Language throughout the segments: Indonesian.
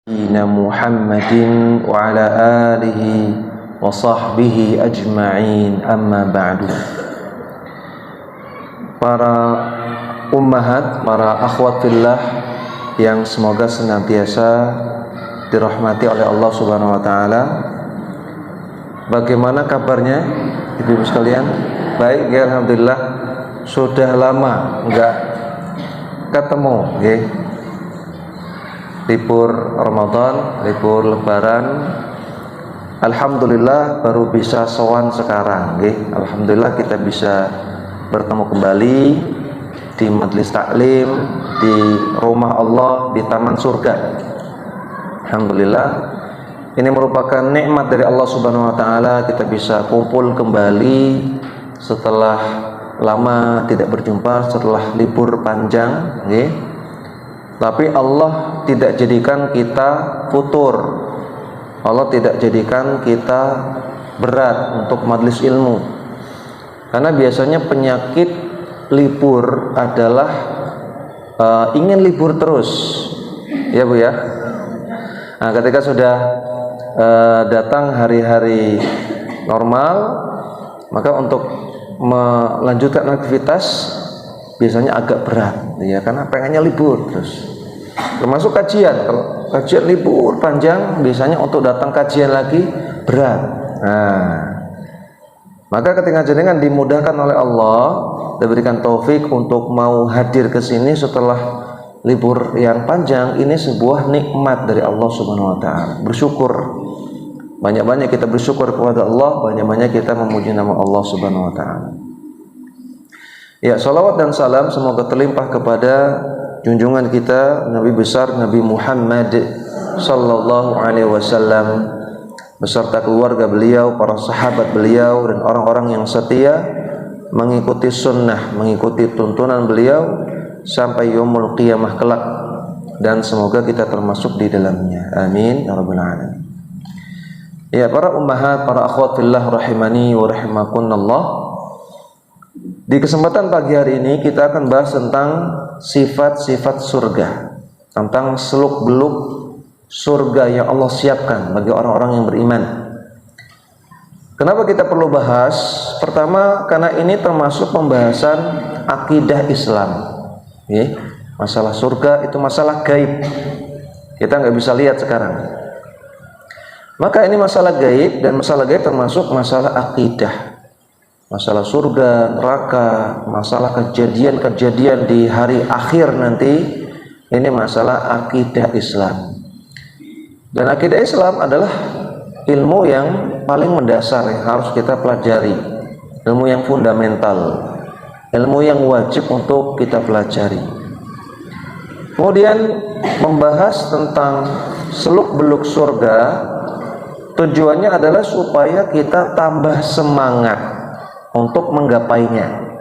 Nabi Muhammadin wa ala alihi wa sahbihi ajma'in, amma ba'du. Para ummahat, para akhwat fillah yang semoga senantiasa dirahmati oleh Allah Subhanahu wa taala. Bagaimana kabarnya Ibu-ibu sekalian? Baik ya, alhamdulillah. Sudah lama enggak ketemu, nggih. Libur Ramadan, libur Lebaran, alhamdulillah baru bisa sowan sekarang, nggih. Alhamdulillah kita bisa bertemu kembali di majelis taklim, di rumah Allah, di taman surga. Alhamdulillah, ini merupakan nikmat dari Allah Subhanahu wa taala, kita bisa kumpul kembali setelah lama tidak berjumpa, setelah libur panjang, nggih. Tapi Allah tidak jadikan kita futur, Allah tidak jadikan kita berat untuk majelis ilmu. Karena biasanya penyakit libur adalah ingin libur terus, ya Bu ya. Nah, ketika sudah datang hari-hari normal, maka untuk melanjutkan aktivitas biasanya agak berat, ya, karena pengennya libur terus. Termasuk kajian, kalau kajian libur panjang, biasanya untuk datang kajian lagi berat. Nah, maka ketika jenengan dimudahkan oleh Allah, diberikan taufik untuk mau hadir ke sini setelah libur yang panjang, ini sebuah nikmat dari Allah Subhanahu wa taala. Bersyukur. Banyak-banyak kita bersyukur kepada Allah, banyak-banyak kita memuji nama Allah Subhanahu wa taala. Ya, salawat dan salam semoga terlimpah kepada junjungan kita Nabi besar Nabi Muhammad sallallahu alaihi wasallam beserta keluarga beliau, para sahabat beliau, dan orang-orang yang setia mengikuti sunnah, mengikuti tuntunan beliau sampai yaumul qiyamah kelak, dan semoga kita termasuk di dalamnya. Amin ya rabbal alamin. Ya, para ummahat, para akhwat fillah rahimani wa rahimakunallah. Di kesempatan pagi hari ini kita akan bahas tentang sifat-sifat surga, tentang seluk-beluk surga yang Allah siapkan bagi orang-orang yang beriman. Kenapa kita perlu bahas? Pertama, karena ini termasuk pembahasan akidah Islam. Masalah surga itu masalah gaib, kita nggak bisa lihat sekarang. Maka ini masalah gaib, dan masalah gaib termasuk masalah akidah. Masalah surga, neraka, masalah kejadian-kejadian di hari akhir nanti, ini masalah akidah Islam. Dan akidah Islam adalah ilmu yang paling mendasar yang harus kita pelajari, ilmu yang fundamental, ilmu yang wajib untuk kita pelajari. Kemudian membahas tentang seluk-beluk surga, tujuannya adalah supaya kita tambah semangat untuk menggapainya.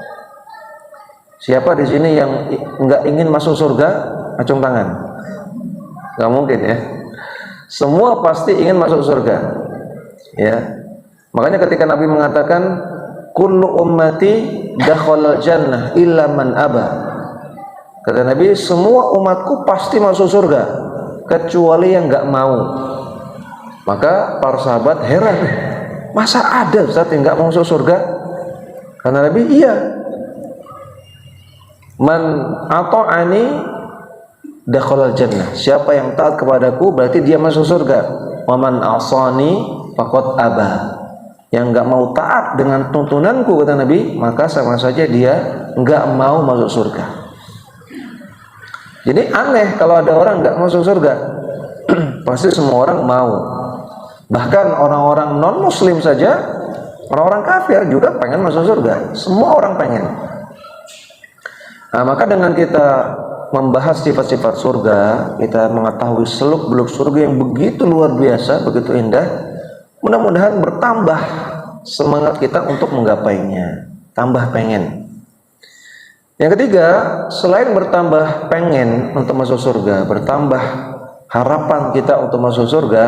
Siapa di sini yang nggak ingin masuk surga? Acung tangan. Nggak mungkin ya. Semua pasti ingin masuk surga. Ya. Makanya ketika Nabi mengatakan kullu ummati dakhalal jannah illa man aba. Kata Nabi, semua umatku pasti masuk surga kecuali yang nggak mau. Maka para sahabat heran, masa ada Ustaz yang nggak mau masuk surga? Karena Nabi, iya, man ata'ani dakhalal jannah, siapa yang taat kepadaku berarti dia masuk surga. Wa man asani faqad aba, yang enggak mau taat dengan tuntunanku, kata Nabi, maka sama saja dia enggak mau masuk surga. Jadi aneh kalau ada orang enggak masuk surga. Pasti semua orang mau. Bahkan orang-orang non muslim saja, orang-orang kafir juga pengen masuk surga. Semua orang pengen. Nah, maka dengan kita membahas sifat-sifat surga, kita mengetahui seluk-beluk surga yang begitu luar biasa, begitu indah. Mudah-mudahan bertambah semangat kita untuk menggapainya, tambah pengen. Yang ketiga, selain bertambah pengen untuk masuk surga, bertambah harapan kita untuk masuk surga,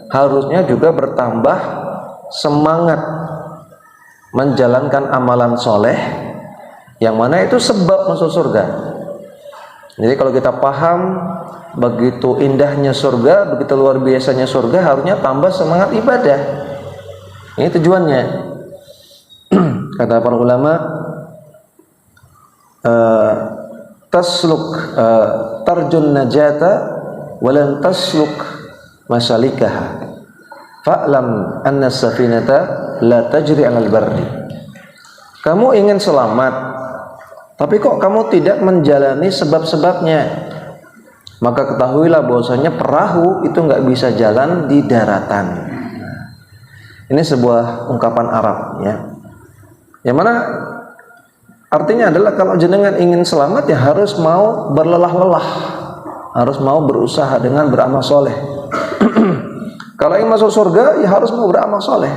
harusnya juga bertambah semangat menjalankan amalan soleh, yang mana itu sebab masuk surga. Jadi kalau kita paham begitu indahnya surga, begitu luar biasanya surga, harusnya tambah semangat ibadah. Ini tujuannya. Kata para ulama, tasluk tarjun najata walan tasluk masalikaha fa'lam anna safinata la tajri 'alal barri. Kamu ingin selamat, tapi kok kamu tidak menjalani sebab-sebabnya, maka ketahuilah bahwasanya perahu itu nggak bisa jalan di daratan. Ini sebuah ungkapan Arab, ya, yang mana artinya adalah kalau jenengan ingin selamat ya harus mau berlelah-lelah, harus mau berusaha dengan beramal soleh. Kalau ingin masuk surga ya harus mau beramal soleh.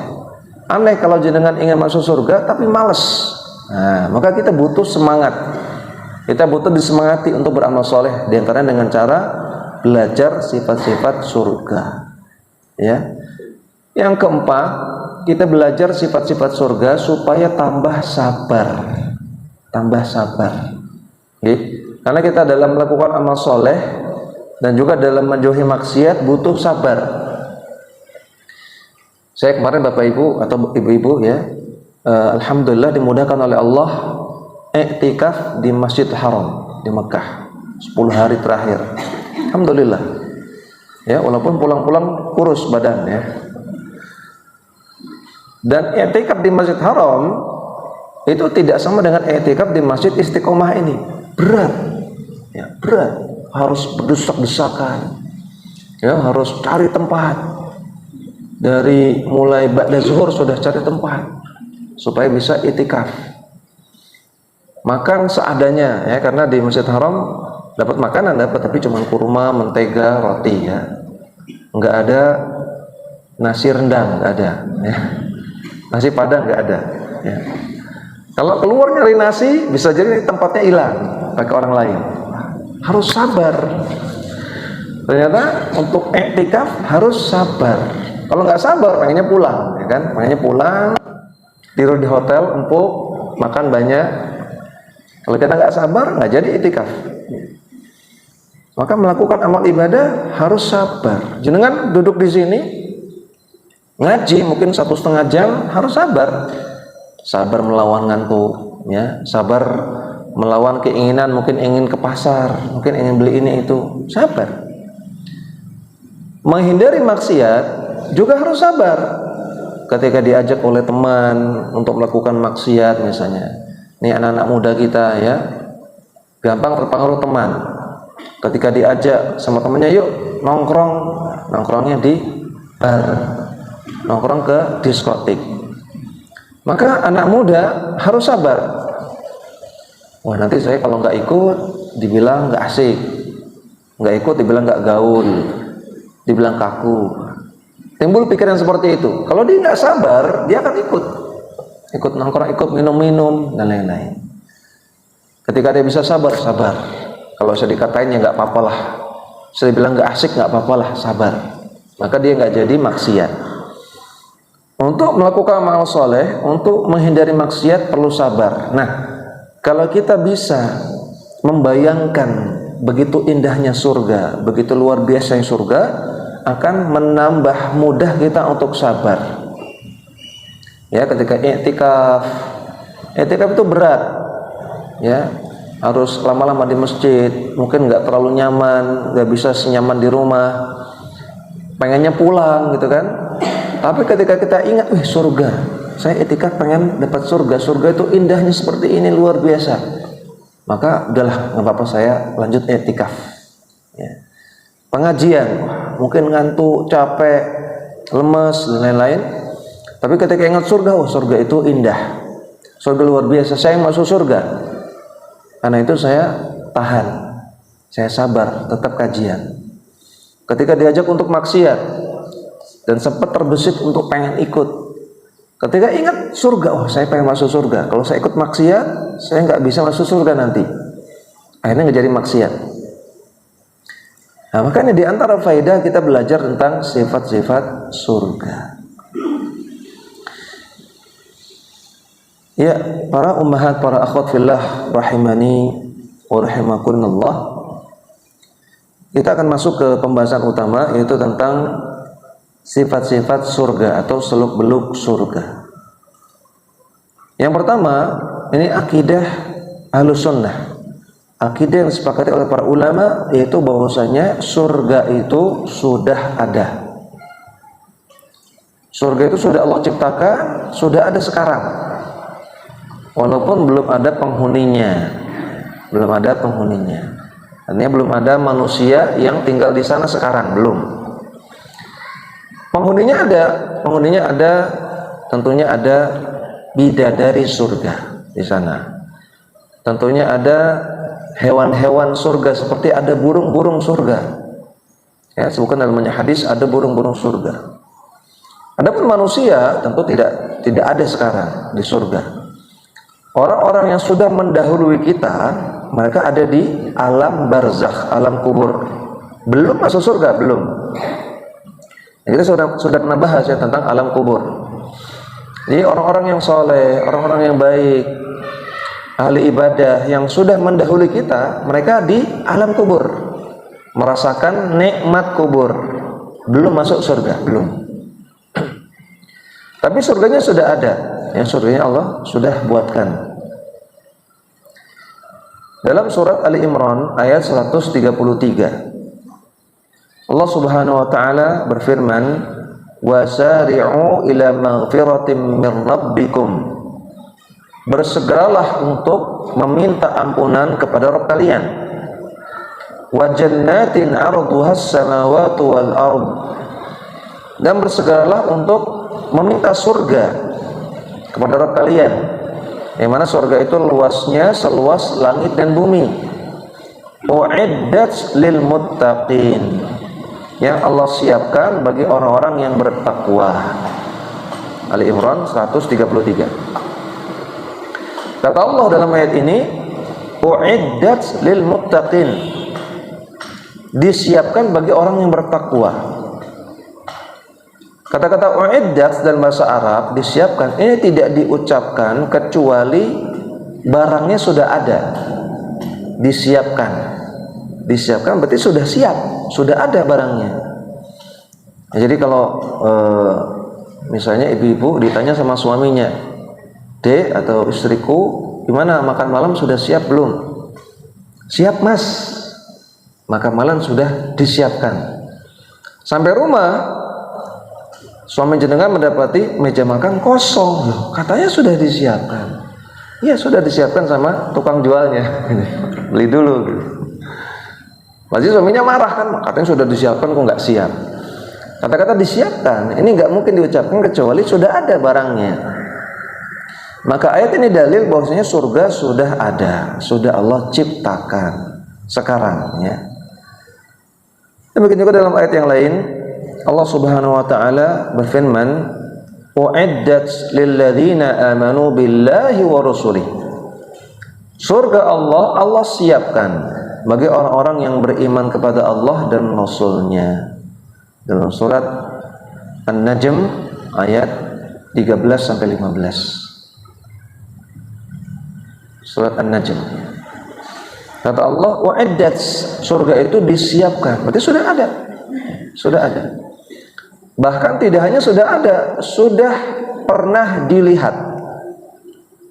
Aneh kalau jenengan ingin masuk surga tapi malas. Nah, maka kita butuh semangat. Kita butuh disemangati untuk beramal soleh, di antaranya dengan cara belajar sifat-sifat surga. Ya. Yang keempat, kita belajar sifat-sifat surga supaya tambah sabar. Tambah sabar. Oke? Karena kita dalam melakukan amal soleh dan juga dalam menjauhi maksiat butuh sabar. Saya kemarin Bapak Ibu atau Ibu-ibu, ya, alhamdulillah dimudahkan oleh Allah i'tikaf di Masjidil Haram di Mekah 10 hari terakhir. Alhamdulillah. Ya, walaupun pulang-pulang kurus badan, ya. Dan i'tikaf di Masjid Haram itu tidak sama dengan i'tikaf di Masjid Istiqomah ini. Berat. Ya, berat. Harus berdesak-desakan. Ya, harus cari tempat. Dari mulai ba'da zuhur sudah cari tempat supaya bisa i'tikaf. Makan seadanya, ya, karena di Masjid Haram dapat makanan dapat, tapi cuma kurma, mentega, roti, ya. Enggak ada nasi rendang, enggak ada, ya. Nasi padang enggak ada, ya. Kalau keluar nyari nasi bisa jadi tempatnya hilang pakai orang lain. Harus sabar. Ternyata untuk i'tikaf harus sabar. Kalau nggak sabar, pengennya pulang, ya kan? Pengennya pulang, tidur di hotel, empuk, makan banyak. Kalau kita nggak sabar, nggak jadi i'tikaf. Maka melakukan amal ibadah harus sabar. Jenengan duduk di sini, ngaji mungkin 1,5 jam, harus sabar. Sabar melawan ngantuk, ya. Sabar melawan keinginan, mungkin ingin ke pasar, mungkin ingin beli ini itu. Sabar. Menghindari maksiat juga harus sabar. Ketika diajak oleh teman untuk melakukan maksiat misalnya, ini anak-anak muda kita, ya, gampang terpengaruh teman. Ketika diajak sama temannya, yuk nongkrong, nongkrongnya di bar, nongkrong ke diskotik. Maka anak muda harus sabar. Wah, nanti saya kalau nggak ikut dibilang nggak asik, nggak ikut dibilang nggak gaul, dibilang kaku. Timbul pikiran seperti itu. Kalau dia nggak sabar, dia akan ikut nongkrong, ikut minum-minum dan lain-lain. Ketika dia bisa sabar, sabar. Kalau saya dikatain ya nggak apa-apa lah. Saya bilang nggak asik, nggak apa-apa lah, sabar. Maka dia nggak jadi maksiat. Untuk melakukan amal soleh, untuk menghindari maksiat perlu sabar. Nah, kalau kita bisa membayangkan begitu indahnya surga, begitu luar biasanya surga, akan menambah mudah kita untuk sabar. Ya, ketika i'tikaf itu berat, ya, harus lama-lama di masjid, mungkin nggak terlalu nyaman, nggak bisa senyaman di rumah, pengennya pulang gitu kan. Tapi ketika kita ingat, surga, saya i'tikaf pengen dapat surga, surga itu indahnya seperti ini, luar biasa, maka udahlah, nggak apa-apa, saya lanjut i'tikaf. Ya. Pengajian, mungkin ngantuk, capek, lemes dan lain-lain. Tapi ketika ingat surga, surga itu indah, surga luar biasa, saya masuk surga. Karena itu saya tahan, saya sabar, tetap kajian. Ketika diajak untuk maksiat dan sempat terbesit untuk pengen ikut, ketika ingat surga, saya pengen masuk surga. Kalau saya ikut maksiat, saya nggak bisa masuk surga nanti. Akhirnya nggak jadi maksiat. Nah, makanya di antara faedah kita belajar tentang sifat-sifat surga. Ya, para ummahat, para akhwat fillah rahimani wa rahimakumullah. kita akan masuk ke pembahasan utama, yaitu tentang sifat-sifat surga atau seluk-beluk surga. Yang pertama, ini akidah Ahlus Sunnah. Akidah yang disepakati oleh para ulama, yaitu bahwasanya surga itu sudah ada. Surga itu sudah Allah ciptakan, sudah ada sekarang. Walaupun belum ada penghuninya. Belum ada penghuninya. Artinya belum ada manusia yang tinggal di sana sekarang, belum. Penghuninya ada, tentunya ada bidadari surga di sana. Tentunya ada hewan-hewan surga, seperti ada burung-burung surga. Ya, sebutkan dalam banyak hadis ada burung-burung surga. Adapun manusia tentu tidak ada sekarang di surga. Orang-orang yang sudah mendahului kita, mereka ada di alam barzakh, alam kubur. Belum masuk surga, belum. Kita sudah pernah bahas ya tentang alam kubur. Jadi orang-orang yang soleh, orang-orang yang baik, ahli ibadah yang sudah mendahului kita, mereka di alam kubur, merasakan nikmat kubur. Belum masuk surga, belum. Tapi surganya sudah ada. Yang surganya Allah sudah buatkan. Dalam surat Ali Imran ayat 133, Allah Subhanahu wa taala berfirman, "Wasari'u ila maghfiratin min rabbikum." Bersegeralah untuk meminta ampunan kepada Rabb kalian. Wa jannatin 'arduhas samawati wal ard. Dan bersegeralah untuk meminta surga kepada Rabb kalian, yang mana surga itu luasnya seluas langit dan bumi. U'iddat lil muttaqin, yang Allah siapkan bagi orang-orang yang bertakwa. Ali Imran 133. Kata Allah dalam ayat ini, u'iddat lil muttaqin, disiapkan bagi orang yang bertakwa. Kata-kata u'iddat dalam bahasa Arab, disiapkan, ini tidak diucapkan kecuali barangnya sudah ada. Disiapkan berarti sudah siap, sudah ada barangnya. Jadi kalau misalnya ibu-ibu ditanya sama suaminya, "Dek atau istriku, gimana makan malam sudah siap belum?" "Siap mas." Makan malam sudah disiapkan. Sampai rumah, suami jenengan mendapati meja makan kosong. Loh, katanya sudah disiapkan. Iya, sudah disiapkan sama tukang jualnya. Beli dulu gitu. Pasti suaminya marah kan, katanya sudah disiapkan kok nggak siap. Kata-kata disiapkan ini nggak mungkin diucapkan kecuali sudah ada barangnya. Maka ayat ini dalil bahwasanya surga sudah ada, sudah Allah ciptakan sekarang ya. Demikian juga dalam ayat yang lain Allah Subhanahu wa taala berfirman, "U'iddat lil ladzina amanu billahi wa rusulihi." Surga Allah siapkan bagi orang-orang yang beriman kepada Allah dan Rasul-Nya. Dalam surat An-Najm ayat 13 sampai 15. Surat An-Najm. Kata Allah, "U'iddat," surga itu disiapkan. Berarti sudah ada. Sudah ada. Bahkan tidak hanya sudah ada, sudah pernah dilihat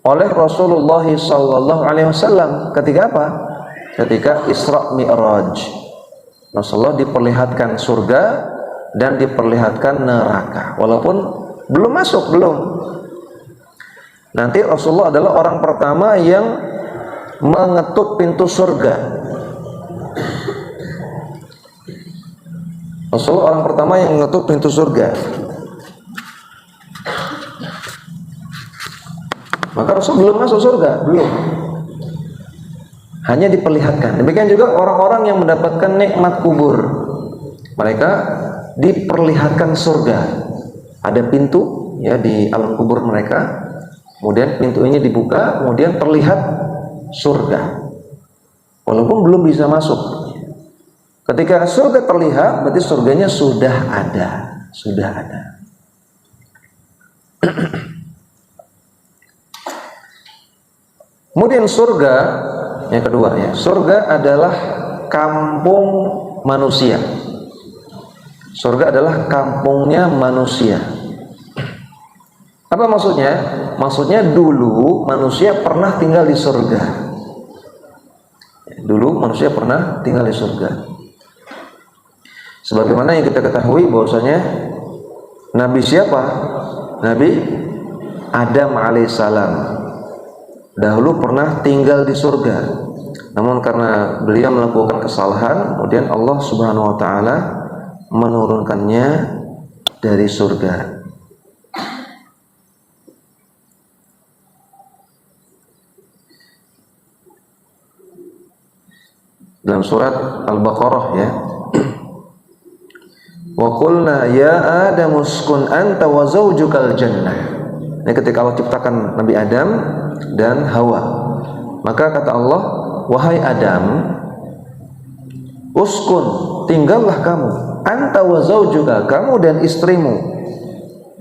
oleh Rasulullah SAW. Ketika apa? Ketika Isra Mi'raj. Rasulullah diperlihatkan surga dan diperlihatkan neraka. Walaupun belum masuk, belum. Nanti Rasulullah adalah orang pertama yang mengetuk pintu surga. Rasulullah orang pertama yang mengetuk pintu surga. Maka Rasul belum masuk surga, belum. Hanya diperlihatkan. Demikian juga orang-orang yang mendapatkan nikmat kubur. Mereka diperlihatkan surga. Ada pintu ya di alam kubur mereka. Kemudian pintu ini dibuka, kemudian terlihat surga. Walaupun belum bisa masuk. Ketika surga terlihat, berarti surganya sudah ada, sudah ada. Kemudian surga yang kedua ya, surga adalah kampung manusia. Surga adalah kampungnya manusia. Apa maksudnya? Maksudnya dulu manusia pernah tinggal di surga. Dulu manusia pernah tinggal di surga. Sebagaimana yang kita ketahui bahwasanya Nabi siapa? Nabi Adam alaihissalam dahulu pernah tinggal di surga. Namun karena beliau melakukan kesalahan, kemudian Allah Subhanahu wa taala menurunkannya dari surga. Dalam surat Al-Baqarah ya. Wa qulna ya Adam uskun anta wa zawjukal jannah. Ini ketika Allah ciptakan Nabi Adam dan Hawa. Maka kata Allah, wahai Adam, uskun, tinggallah kamu, anta wa zawjuka, kamu dan istrimu,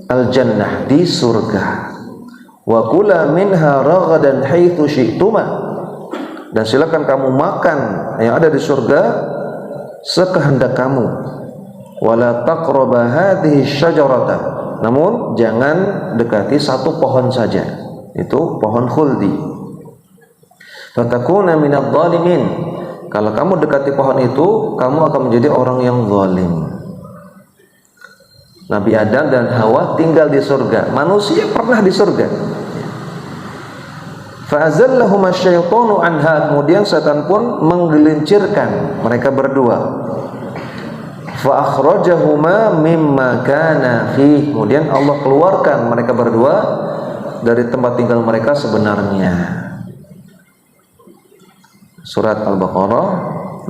al jannah, di surga. Wa kula minha ragadan haitsu syi'tuma, dan silakan kamu makan yang ada di surga sekehendak kamu. Wala taqraba hadhihi syajarata, namun jangan dekati satu pohon saja, itu pohon khuldi. Fatakuna minadh dhalimin, kalau kamu dekati pohon itu kamu akan menjadi orang yang zalim. Nabi Adam dan Hawa tinggal di surga, manusia pernah di surga. Fa'azallahuma syaitanu anha, kemudian setan pun menggelincirkan mereka berdua. Fa akhrajahuma mimma kana fi, kemudian Allah keluarkan mereka berdua dari tempat tinggal mereka sebenarnya. Surat Al-Baqarah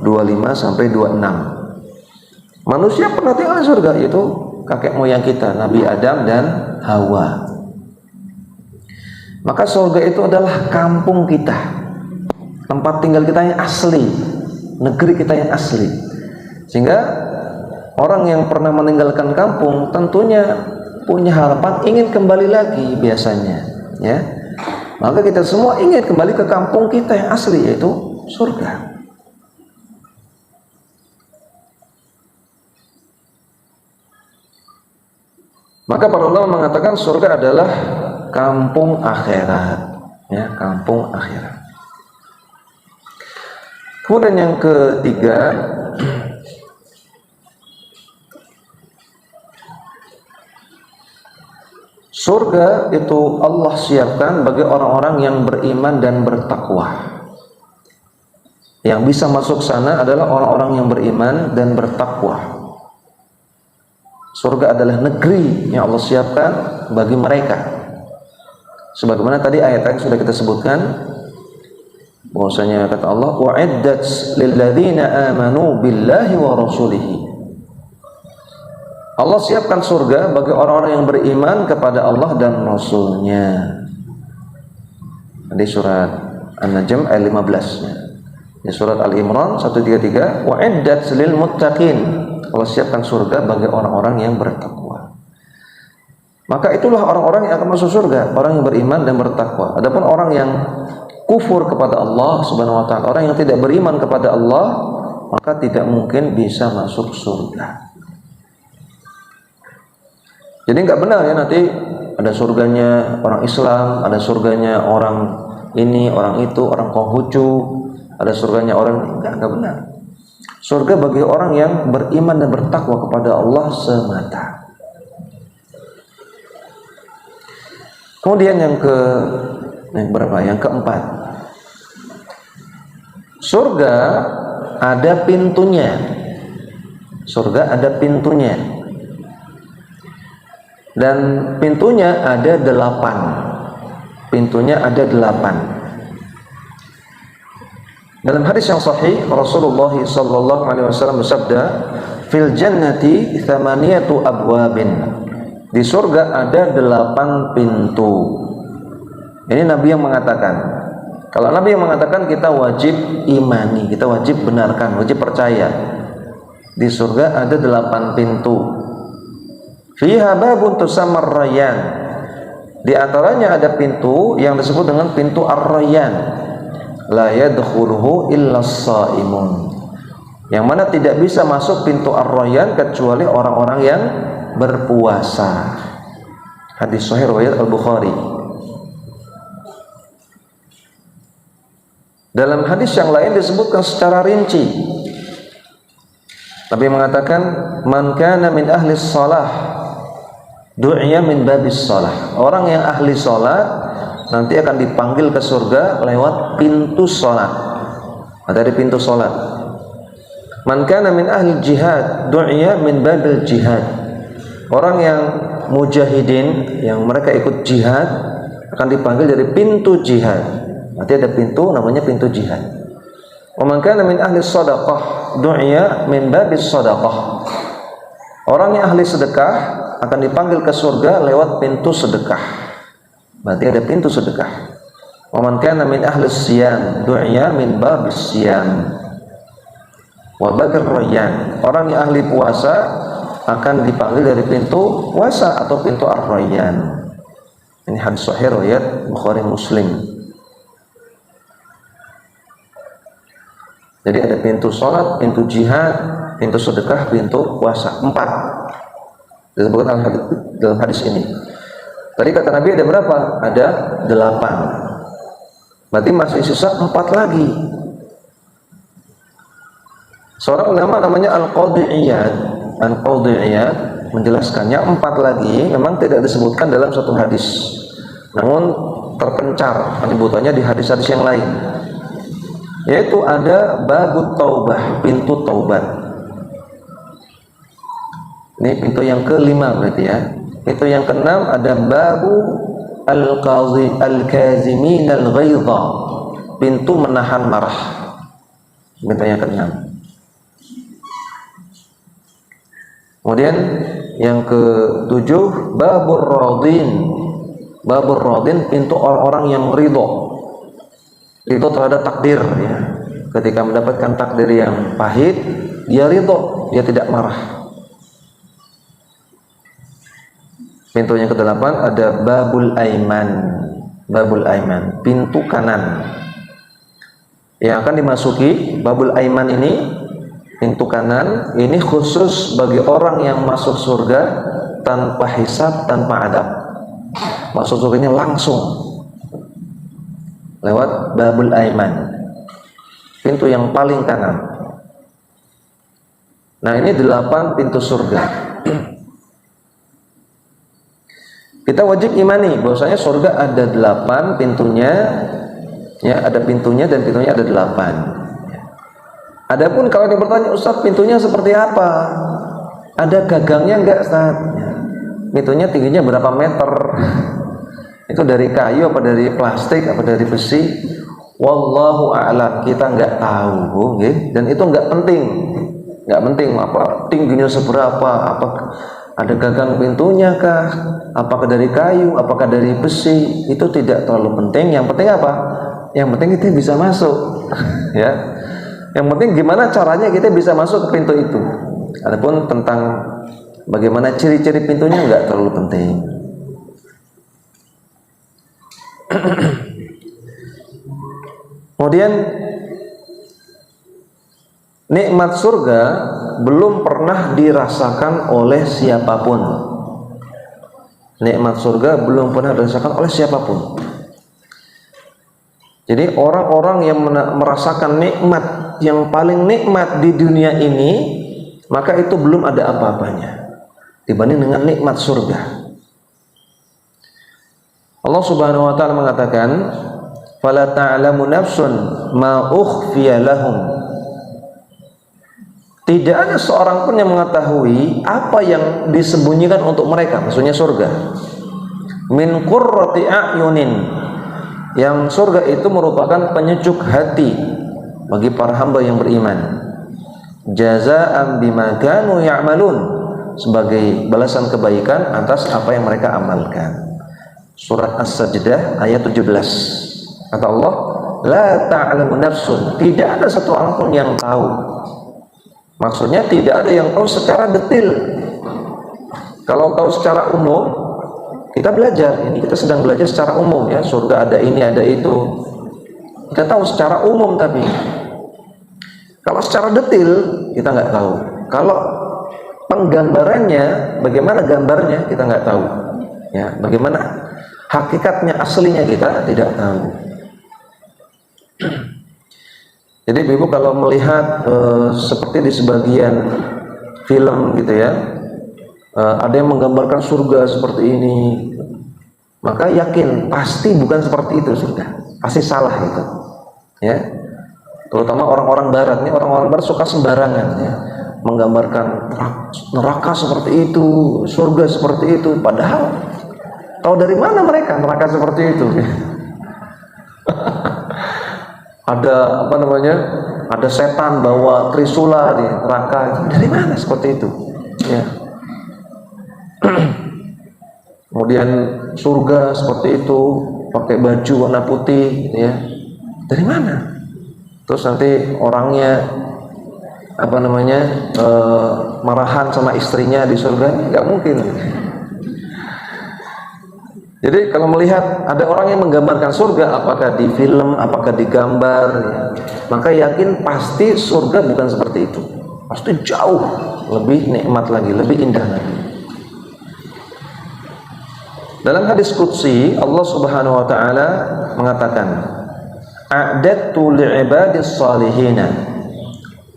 25 sampai 26. Manusia pernah tinggal di surga, yaitu kakek moyang kita Nabi Adam dan Hawa. Maka surga itu adalah kampung kita, tempat tinggal kita yang asli, negeri kita yang asli. Sehingga orang yang pernah meninggalkan kampung tentunya punya harapan ingin kembali lagi biasanya, ya. Maka kita semua ingin kembali ke kampung kita yang asli, yaitu surga. Maka para ulama mengatakan surga adalah kampung akhirat, ya, kampung akhirat. Kemudian yang ketiga, surga itu Allah siapkan bagi orang-orang yang beriman dan bertakwa. Yang bisa masuk sana adalah orang-orang yang beriman dan bertakwa. Surga adalah negeri yang Allah siapkan bagi mereka. Sebagaimana tadi ayat yang sudah kita sebutkan, bahwasanya kata Allah, wa'iddat lilladzina amanu billahi wa rasulihi. Allah siapkan surga bagi orang-orang yang beriman kepada Allah dan Rasulnya. Di surat An-Najm ayat 15. Di surat Al-Imran 133, wa'iddat lil muttaqin. Allah siapkan surga bagi orang-orang yang bertakwa. Maka itulah orang-orang yang akan masuk surga, orang yang beriman dan bertakwa. Adapun orang yang kufur kepada Allah Subhanahu wa taala, orang yang tidak beriman kepada Allah, maka tidak mungkin bisa masuk surga. Jadi nggak benar ya nanti ada surganya orang Islam, ada surganya orang ini, orang itu, orang Konghucu, ada surganya orang, enggak benar. Surga bagi orang yang beriman dan bertakwa kepada Allah semata. Kemudian yang keempat, surga ada pintunya. Surga ada pintunya. Dan pintunya ada 8. Pintunya ada 8. Dalam hadis yang sahih, Rasulullah sallallahu alaihi wasallam bersabda, "Fil jannati thamaniyatu abwabin." Di surga ada 8 pintu. Ini Nabi yang mengatakan. Kalau Nabi yang mengatakan, kita wajib imani, kita wajib benarkan, wajib percaya. Di surga ada 8 pintu. Fiha babun tusammar rayyan. Di antaranya ada pintu yang disebut dengan pintu ar-rayyan. La yadkhuluhu illa as-shaimun. yang mana tidak bisa masuk pintu Ar-Rayyan kecuali orang-orang yang berpuasa. Hadis sahih riwayat Al-Bukhari. Dalam hadis yang lain disebutkan secara rinci. Nabi mengatakan, "Man kana min ahli shalah, du'iya min babis shalah." Orang yang ahli salat nanti akan dipanggil ke surga lewat pintu salat. Dari pintu salat. Man kana min ahli jihad, du'iya min babil jihad. Orang yang mujahidin, yang mereka ikut jihad, akan dipanggil dari pintu jihad. Nanti ada pintu namanya pintu jihad. Wa man kana min ahli shadaqah, du'iya min babis shadaqah. Orang yang ahli sedekah akan dipanggil ke surga lewat pintu sedekah. Berarti ada pintu sedekah. Wa man kana min ahli siyam, du'iya min babis siyam. Wa babir rayyan. Orang yang ahli puasa akan dipanggil dari pintu puasa atau pintu Ar-Rayyan. Ini hadis sahih riwayat Bukhari Muslim. Jadi ada pintu sholat, pintu jihad, pintu sedekah, pintu puasa. 4 disebutkan dalam hadis ini. Tadi kata Nabi ada berapa? Ada 8. Berarti masih sisa 4 lagi. Seorang ulama namanya Al-Qadhi Iyad menjelaskannya 4 lagi memang tidak disebutkan dalam satu hadis, namun terpencar penyebutannya di hadis-hadis yang lain, yaitu ada babut taubah, pintu taubat. Ini pintu yang kelima berarti ya. Pintu yang keenam ada babu al-kazimin al-ghaidha, pintu menahan marah. Pintu yang keenam. Kemudian yang ketujuh babur radin, pintu orang-orang yang ridho terhadap takdir ya. Ketika mendapatkan takdir yang pahit, dia ridho, dia tidak marah. Pintu yang ke-8 ada babul aiman, pintu kanan. Yang akan dimasuki babul aiman ini, pintu kanan ini khusus bagi orang yang masuk surga tanpa hisab, tanpa adab. Masuk surganya langsung lewat babul aiman, pintu yang paling kanan. Nah, ini 8 pintu surga. Kita wajib imani bahwasanya surga ada 8 pintunya, ya, ada pintunya dan pintunya ada 8. Adapun kalau dia bertanya, Ustaz, pintunya seperti apa? Ada gagangnya enggak, Ustaz? Pintunya tingginya berapa meter? Itu dari kayu apa dari plastik apa dari besi? Wallahu a'lam, kita enggak tahu, okay? Dan itu enggak penting. Enggak penting apa tingginya seberapa, apa ada gagang pintunya kah, apakah dari kayu, apakah dari besi, itu tidak terlalu penting. Yang penting apa? Yang penting kita bisa masuk. Ya. Yang penting gimana caranya kita bisa masuk ke pintu itu. Adapun tentang bagaimana ciri-ciri pintunya enggak terlalu penting. Kemudian nikmat surga belum pernah dirasakan oleh siapapun. Nikmat surga belum pernah dirasakan oleh siapapun. Jadi orang-orang yang merasakan nikmat yang paling nikmat di dunia ini, maka itu belum ada apa-apanya dibanding dengan nikmat surga. Allah Subhanahu wa taala mengatakan, "Fala ta'lamu nafsun ma ukhfiya lahum." Tidak ada seorang pun yang mengetahui apa yang disembunyikan untuk mereka, maksudnya surga. Min qurrati a'yunin, yang surga itu merupakan penyejuk hati bagi para hamba yang beriman. Jazaa'an bima kanu ya'malun, sebagai balasan kebaikan atas apa yang mereka amalkan. Surat As-Sajdah ayat 17. Kata Allah, la ta'lamu nafsun, tidak ada satu orang pun yang tahu. Maksudnya tidak ada yang tahu secara detail. Kalau tahu secara umum, kita belajar. Ini kita sedang belajar secara umum ya. Surga ada ini, ada itu. Kita tahu secara umum, tapi Kalau secara detail kita nggak tahu. Kalau penggambarannya, bagaimana gambarnya kita nggak tahu. Ya, bagaimana hakikatnya aslinya kita tidak tahu. Jadi ibu kalau melihat seperti di sebagian film gitu ya, ada yang menggambarkan surga seperti ini, maka yakin pasti bukan seperti itu surga, pasti salah itu. Ya, terutama orang-orang Barat. Ini orang-orang Barat suka sembarangan ya, menggambarkan neraka seperti itu, surga seperti itu, padahal tahu dari mana mereka neraka seperti itu? Ada apa namanya? Ada setan bawa trisula di neraka. Dari mana seperti itu? Ya. Kemudian surga seperti itu, pakai baju warna putih, ya. Dari mana? Terus nanti orangnya apa namanya marahan sama istrinya di surga, nggak mungkin. Jadi kalau melihat ada orang yang menggambarkan surga, apakah di film, apakah di gambar, ya, maka yakin pasti surga bukan seperti itu. Pasti jauh lebih nikmat lagi, lebih indah lagi. Dalam hadis qudsi Allah Subhanahu wa taala mengatakan, "A'dadtu li'ibadis salihina."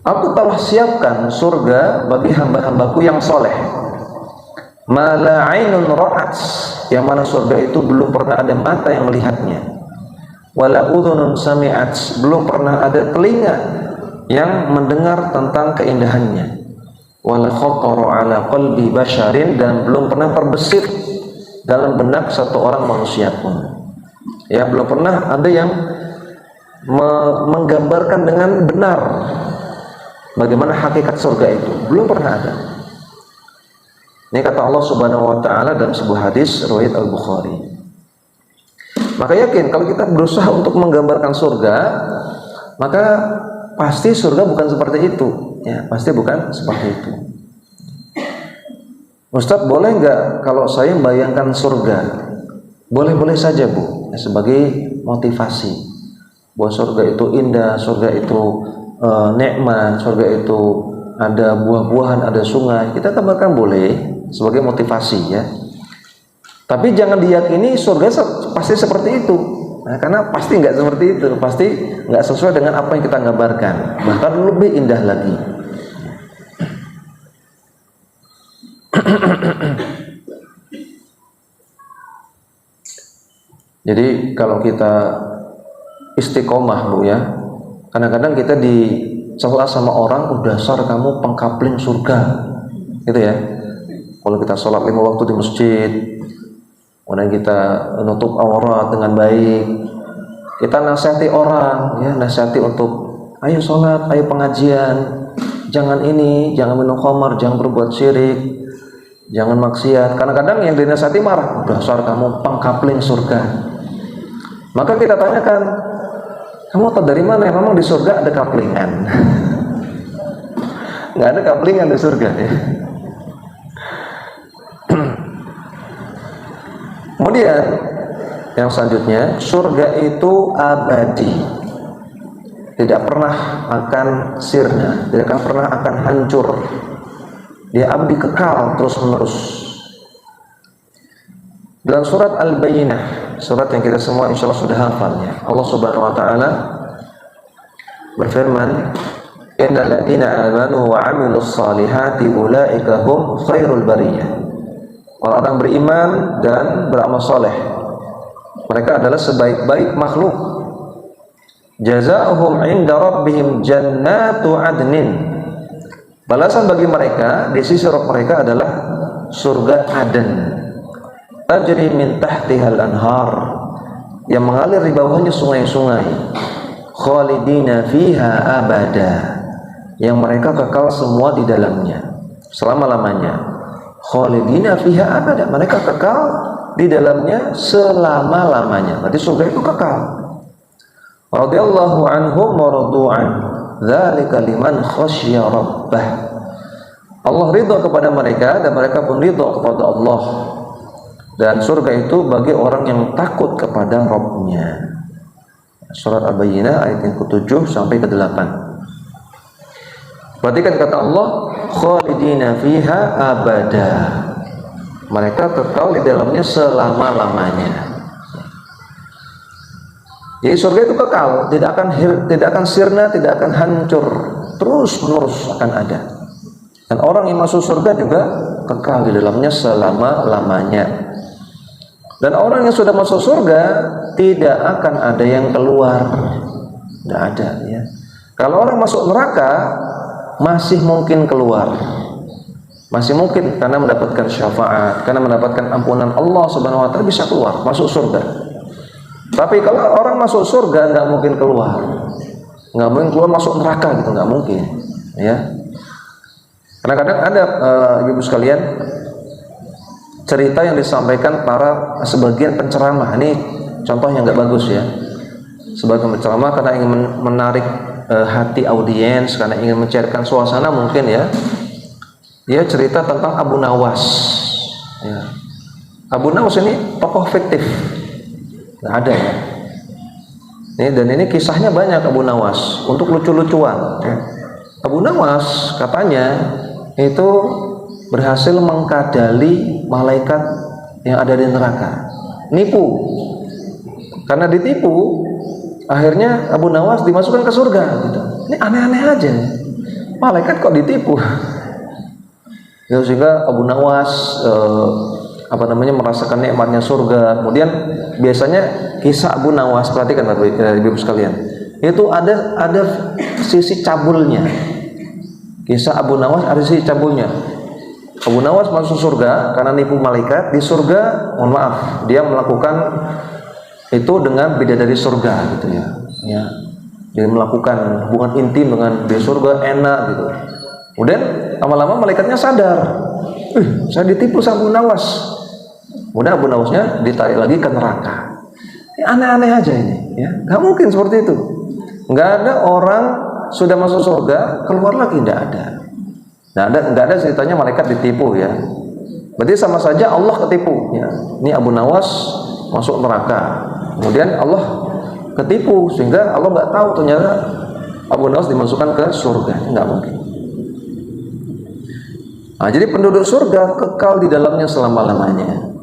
Aku telah siapkan surga bagi hamba-hambaku yang soleh. Ma la 'ainun ra'at, yang mana surga itu belum pernah ada mata yang melihatnya. Wala udhunun sami'at, belum pernah ada telinga yang mendengar tentang keindahannya. Wala khatara 'ala qalbi basyarin, dan belum pernah terbesit dalam benak satu orang manusia pun. Ya, belum pernah ada yang menggambarkan dengan benar bagaimana hakikat surga itu. Belum pernah ada. Ini kata Allah Subhanahu wa taala dalam sebuah hadis riwayat Al-Bukhari. Maka yakin kalau kita berusaha untuk menggambarkan surga, maka pasti surga bukan seperti itu, ya, pasti bukan seperti itu. Ustaz, boleh nggak kalau saya membayangkan surga? Boleh-boleh saja, Bu, ya, sebagai motivasi bahwa surga itu indah, surga itu nikmat, surga itu ada buah-buahan, ada sungai. Kita tambahkan boleh sebagai motivasi, ya. Tapi jangan diyakini surga pasti seperti itu. Nah, karena pasti nggak seperti itu, pasti nggak sesuai dengan apa yang kita gambarkan, bahkan lebih indah lagi. Jadi kalau kita istiqomah, Bu, ya, kadang-kadang kita dicela sama orang, dasar kamu pengkapling surga, gitu ya. Kalau kita sholat 5 waktu di masjid, kemudian kita nutup aurat dengan baik, kita nasihati orang, ya, nasihati untuk ayo sholat, ayo pengajian, jangan ini, jangan minum khamar, jangan berbuat syirik, jangan maksiat. Kadang-kadang yang dinasihati marah, dasar kamu pengkapling surga. Maka kita tanyakan, kamu tahu dari mana? Memang di surga ada kaplingan? Nggak ada kaplingan di surga, ya. Kemudian yang selanjutnya, surga itu abadi, tidak pernah akan sirna, tidak akan pernah akan hancur. Dia abadi, kekal terus menerus. Dalam surat Al-Bayyinah, surat yang kita semua insya Allah sudah hafalnya, Allah Subhanahu wa taala berfirman, innal ladzina amanu wa 'amilus solihati ulaika hum khairul bariyah. Orang-orang beriman dan beramal soleh, mereka adalah sebaik-baik makhluk. Jazaohum 'inda rabbihim jannatu 'adnin. Balasan bagi mereka di sisi Rabb mereka adalah surga Aden. Tajri min tahtihal anhar, yang mengalir di bawahnya sungai-sungai. Khalidina fiha abada, yang mereka kekal semua di dalamnya selama-lamanya. Khalidina fiha abada, mereka kekal di dalamnya selama-lamanya. Berarti surga itu kekal. Radhiyallahu anhum wa radu'an, dzalika liman khasyya rabbah. Allah ridha kepada mereka dan mereka pun ridha kepada Allah. Dan surga itu bagi orang yang takut kepada Rabb-Nya. Surat Al-Bayyinah ayat yang ke-7 sampai ke-8. Perhatikan kata Allah, khalidina fiha abada. Mereka kekal di dalamnya selama-lamanya. Jadi surga itu kekal, tidak akan sirna, tidak akan hancur, terus menerus akan ada. Dan orang yang masuk surga juga kekal di dalamnya selama-lamanya. Dan orang yang sudah masuk surga tidak akan ada yang keluar, tidak ada. Ya. Kalau orang masuk neraka masih mungkin keluar, masih mungkin karena mendapatkan syafaat, karena mendapatkan ampunan Allah Subhanahu Wa Taala bisa keluar, masuk surga. Tapi kalau orang masuk surga nggak mungkin keluar, nggak mungkin keluar masuk neraka gitu, nggak mungkin, ya. Karena kadang ada ibu sekalian cerita yang disampaikan para sebagian penceramah, ini contoh yang nggak bagus ya. Sebagian penceramah karena ingin menarik hati audiens, karena ingin mencairkan suasana mungkin ya. Dia cerita tentang Abu Nawas. Ya. Abu Nawas ini tokoh fiktif. Nggak ada ya. Dan ini kisahnya banyak Abu Nawas untuk lucu-lucuan. Ya. Abu Nawas katanya itu berhasil mengkadali malaikat yang ada di neraka. Nipu. Karena ditipu, akhirnya Abu Nawas dimasukkan ke surga. Gitu. Ini aneh-aneh aja. Malaikat kok ditipu? Ya, sehingga Abu Nawas merasakan nikmatnya surga. Kemudian biasanya kisah Abu Nawas, perhatikan Ibu sekalian, itu ada sisi cabulnya. Kisah Abu Nawas ada sisi cabulnya. Abu Nawas masuk surga karena nipu malaikat. Di surga, mohon maaf, dia melakukan itu dengan bidadari surga gitu ya. Ya. Dia melakukan hubungan intim dengan di surga, enak gitu. Kemudian lama-lama malaikatnya sadar, saya ditipu sama Abu Nawas. Kemudian Abu Nawasnya ditarik lagi ke neraka. Ini aneh-aneh aja ini, ya. Gak mungkin seperti itu. Gak ada orang sudah masuk surga keluar lagi, tidak ada. Nggak ada ceritanya malaikat ditipu ya. Berarti sama saja Allah ketipu. Ya. Ini Abu Nawas masuk neraka, kemudian Allah ketipu sehingga Allah nggak tahu ternyata Abu Nawas dimasukkan ke surga. Nggak mungkin. Nah, jadi penduduk surga kekal di dalamnya selama-lamanya.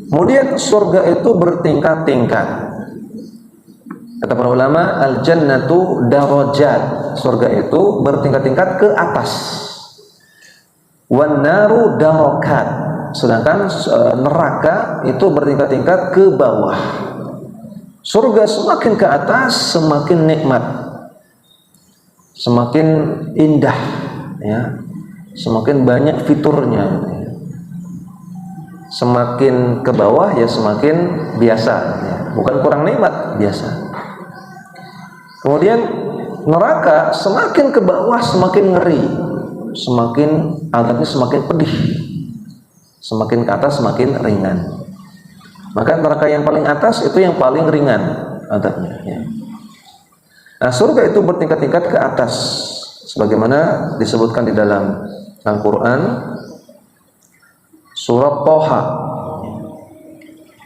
Kemudian surga itu bertingkat-tingkat. Kata para ulama, al-jannatu darajat. Surga itu bertingkat-tingkat ke atas. Wan naru darakat. Sedangkan neraka itu bertingkat-tingkat ke bawah. Surga semakin ke atas semakin nikmat, semakin indah, ya, semakin banyak fiturnya. Semakin ke bawah ya semakin biasa, ya. Bukan kurang nikmat, biasa. Kemudian neraka semakin ke bawah semakin ngeri, semakin azabnya semakin pedih, semakin ke atas semakin ringan. Maka neraka yang paling atas itu yang paling ringan azabnya, ya. Nah, surga itu bertingkat-tingkat ke atas, sebagaimana disebutkan di dalam Al-Quran surat Toha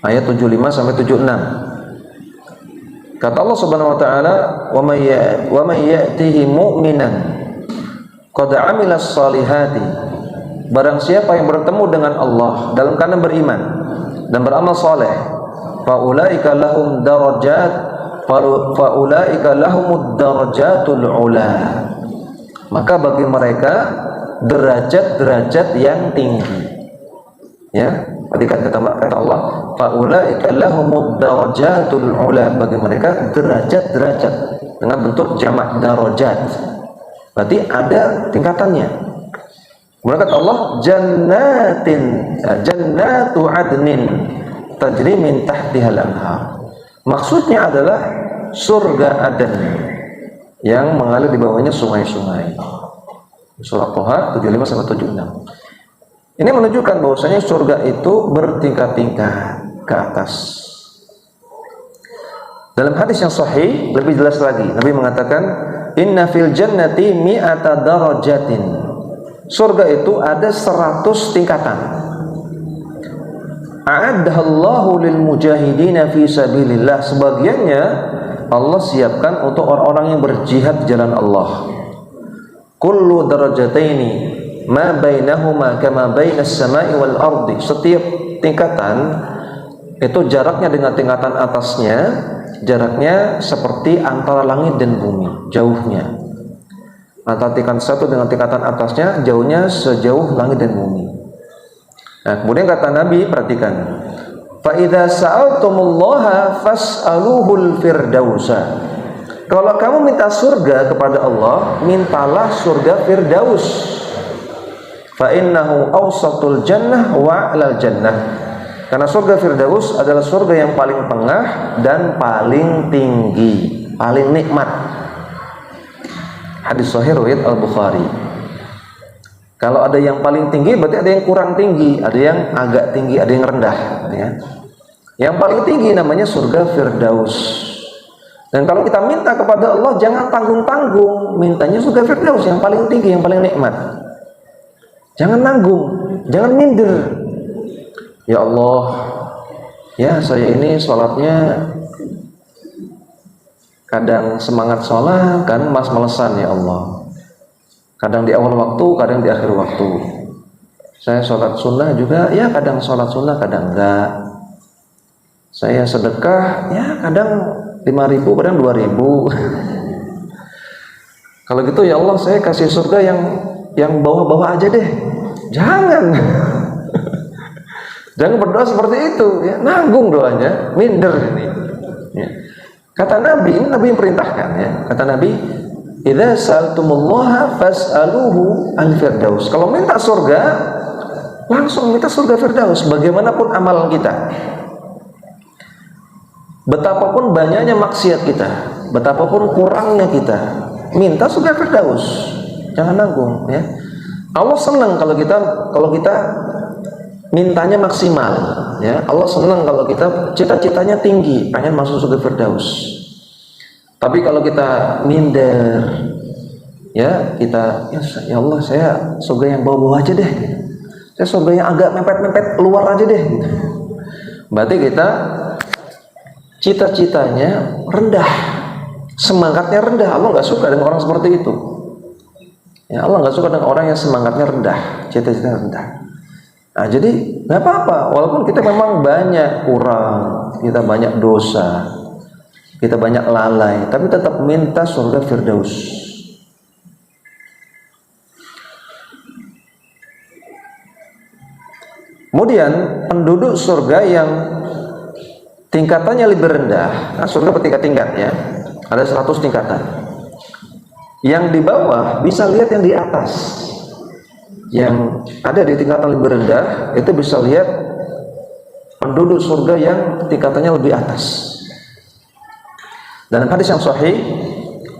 ayat 75 sampai 76. Kata Allah Subhanahu wa taala, "Wa may ya'tihi mu'minan qad 'amilas salihati." Barang siapa yang bertemu dengan Allah dalam keadaan beriman dan beramal saleh, faulaika lahum darajat faulaika lahumud darajatul ula. Maka bagi mereka derajat-derajat yang tinggi. Ya, tadi kata Allah, faulaika lahumud darajatul ula, bagi mereka derajat-derajat dengan bentuk jamak darajat. Berarti ada tingkatannya. Kemudian kata Allah, jannatu adnin tajri min tahtihal anhar. Maksudnya adalah surga Aden yang mengalir di bawahnya sungai-sungai. Surah Toha 75 sampai 76. Ini menunjukkan bahwasanya surga itu bertingkat-tingkat ke atas. Dalam hadis yang sahih lebih jelas lagi, Nabi mengatakan, "Inna fil jannati mi'ata darajatin." Surga itu ada 100 tingkatan. A'addahallahu lil mujahidina fi sabilillah. Sebagiannya Allah siapkan untuk orang-orang yang berjihad di jalan Allah. Kullu darajataini ma bainahuma kama bainas sama'i wal ardi. Setiap tingkatan itu jaraknya dengan tingkatan atasnya, jaraknya seperti antara langit dan bumi, jauhnya. Antara tingkatan satu dengan tingkatan atasnya, jauhnya sejauh langit dan bumi. Nah, kemudian kata Nabi, perhatikan. Fa idza sa'altumullaha fas'aluhul firdausa. Kalau kamu minta surga kepada Allah, mintalah surga Firdaus. Fa innahu awsatul jannah wa a'lal jannah. Karena surga Firdaus adalah surga yang paling tengah dan paling tinggi, paling nikmat. Hadis sahih riwayat Al-Bukhari. Kalau ada yang paling tinggi berarti ada yang kurang tinggi, ada yang agak tinggi, ada yang rendah, ya. Yang paling tinggi namanya surga Firdaus. Dan kalau kita minta kepada Allah jangan tanggung-tanggung, mintanya surga Firdaus yang paling tinggi, yang paling nikmat. Jangan nanggung, jangan minder. Ya Allah, ya saya ini sholatnya kadang semangat sholat, kadang malas-malesan ya Allah. Kadang di awal waktu, kadang di akhir waktu. Saya sholat sunnah juga, ya kadang sholat sunnah, kadang enggak. Saya sedekah, ya kadang 5.000, kadang 2.000. Kalau gitu ya Allah, saya kasih surga yang bawah-bawah aja deh. Jangan. Jangan berdoa seperti itu, ya. Nanggung doanya, minder ini. Ya. Kata Nabi, ini Nabi yang perintahkan, ya. Kata Nabi, idza sa'altumullaha fas'aluhu al-firdaus. Kalau minta surga, langsung minta surga Firdaus, bagaimanapun amalan kita. Betapapun banyaknya maksiat kita, betapapun kurangnya kita, minta surga Firdaus. Jangan nanggung, ya. Allah senang kalau kita mintanya maksimal, ya. Allah senang kalau kita cita-citanya tinggi, pengen masuk surga Firdaus. Tapi kalau kita minder, ya kita, ya Allah saya surga yang bawah-bawah aja deh, saya surga yang agak mepet-mepet keluar aja deh. Berarti kita cita-citanya rendah, semangatnya rendah. Allah nggak suka dengan orang seperti itu. Ya Allah nggak suka dengan orang yang semangatnya rendah, cita-citanya rendah. Nah jadi nggak apa-apa, walaupun kita memang banyak kurang, kita banyak dosa, kita banyak lalai, tapi tetap minta surga Firdaus. Kemudian penduduk surga yang tingkatannya lebih rendah, nah surga bertingkat-tingkat ya, ada 100 tingkatan. Yang di bawah bisa lihat yang di atas. Yang ada di tingkatan lebih rendah itu bisa lihat penduduk surga yang tingkatannya lebih atas. Dan hadis yang sahih,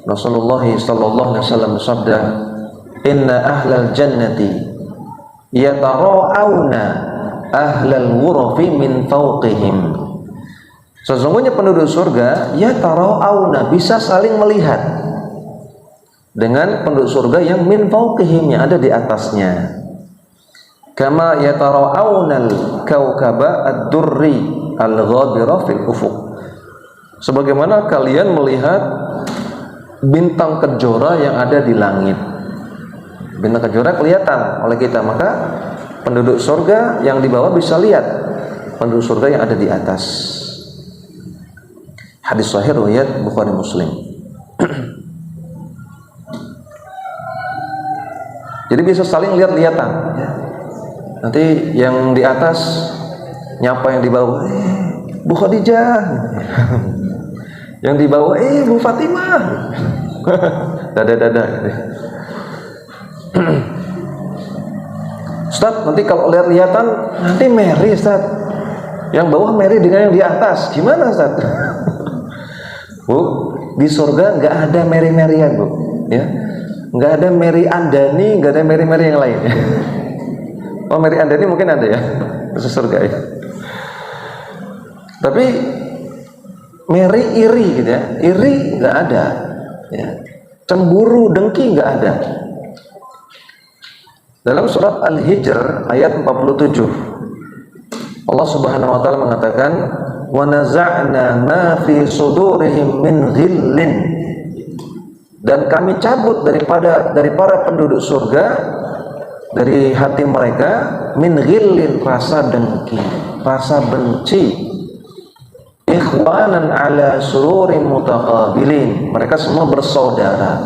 Rasulullah sallallahu alaihi wasallam bersabda, "Inna ahlal jannati yatara'auna ahlal ghurafi min fawqihim." Sesungguhnya penduduk surga yatara'auna, bisa saling melihat dengan penduduk surga yang min fawqihim, yang ada di atasnya. Kama yatara'auna al-kaukaba ad-durri al-ghabira fil ufuq. Sebagaimana kalian melihat bintang kejora yang ada di langit. Bintang kejora kelihatan oleh kita, maka penduduk surga yang di bawah bisa lihat penduduk surga yang ada di atas. Hadis sahih riwayat Bukhari Muslim. Jadi bisa saling lihat-lihatan. Nanti yang di atas nyapa yang di bawah, Bu Khadijah. Yang di bawah, Bu Fatimah. Dada-dada. Ustaz, nanti kalau lihat-lihatan nanti Mary, Ustaz. Yang bawah Mary dengan yang di atas, gimana Ustaz? Bu, di surga nggak ada Mary-Maryan, Bu. Ya, nggak ada Mary Andani, nggak ada Mary-Mary yang lain. Oh, Mary Andani mungkin ada ya, di surga ya. Tapi Mary iri gitu ya, iri nggak ada, ya. Cemburu, dengki nggak ada. Dalam surat Al-Hijr ayat 47, Allah Subhanahu wa taala mengatakan, wa naza'na ma fi sudurihim min ghillin, dan kami cabut dari para penduduk surga dari hati mereka min ghillin, rasa dengki, rasa benci, ikhwanan ala sururin mutaqabilin, mereka semua bersaudara,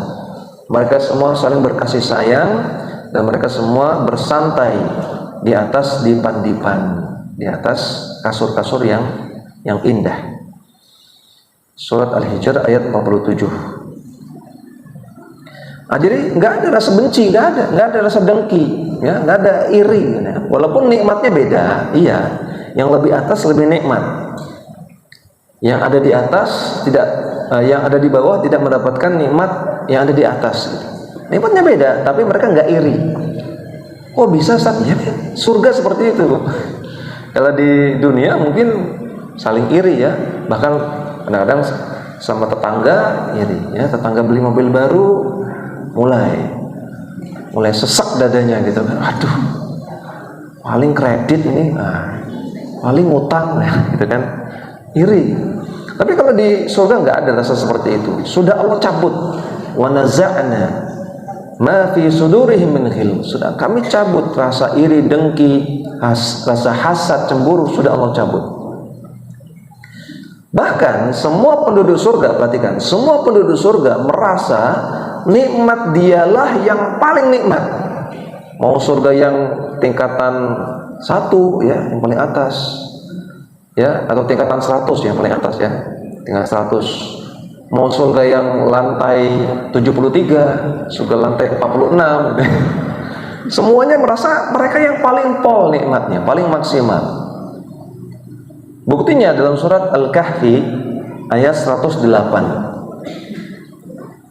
mereka semua saling berkasih sayang, dan mereka semua bersantai di atas dipan-dipan, di atas kasur-kasur yang indah. Surat Al-Hijr ayat 47. Jadi nggak ada rasa benci, nggak ada rasa dengki, ya, nggak ada iri, ya. Walaupun nikmatnya beda, iya. Yang lebih atas lebih nikmat, yang ada di atas tidak, yang ada di bawah tidak mendapatkan nikmat yang ada di atas. Nikmatnya beda, tapi mereka nggak iri. Oh bisa Ustaz? Ya, surga seperti itu. Kalau di dunia mungkin saling iri ya, bahkan kadang-kadang sama tetangga iri, ya, tetangga beli mobil baru mulai sesak dadanya gitu kan. Aduh, paling kredit ini, paling utang gitu kan, iri. Tapi kalau di surga nggak ada rasa seperti itu. Sudah Allah cabut. Wa naza'na ma fi sudurihim min ghil, sudah kami cabut rasa iri, dengki, rasa hasad, cemburu, sudah Allah cabut. Bahkan semua penduduk surga, perhatikan, semua penduduk surga merasa nikmat dialah yang paling nikmat. Mau surga yang tingkatan 1 ya, yang paling atas, ya, atau tingkatan 100 yang paling atas ya, tingkatan 100. Mau surga yang lantai 73, surga lantai 46, semuanya merasa mereka yang paling pol nikmatnya, paling maksimal. Buktinya dalam surat Al-Kahfi ayat 108,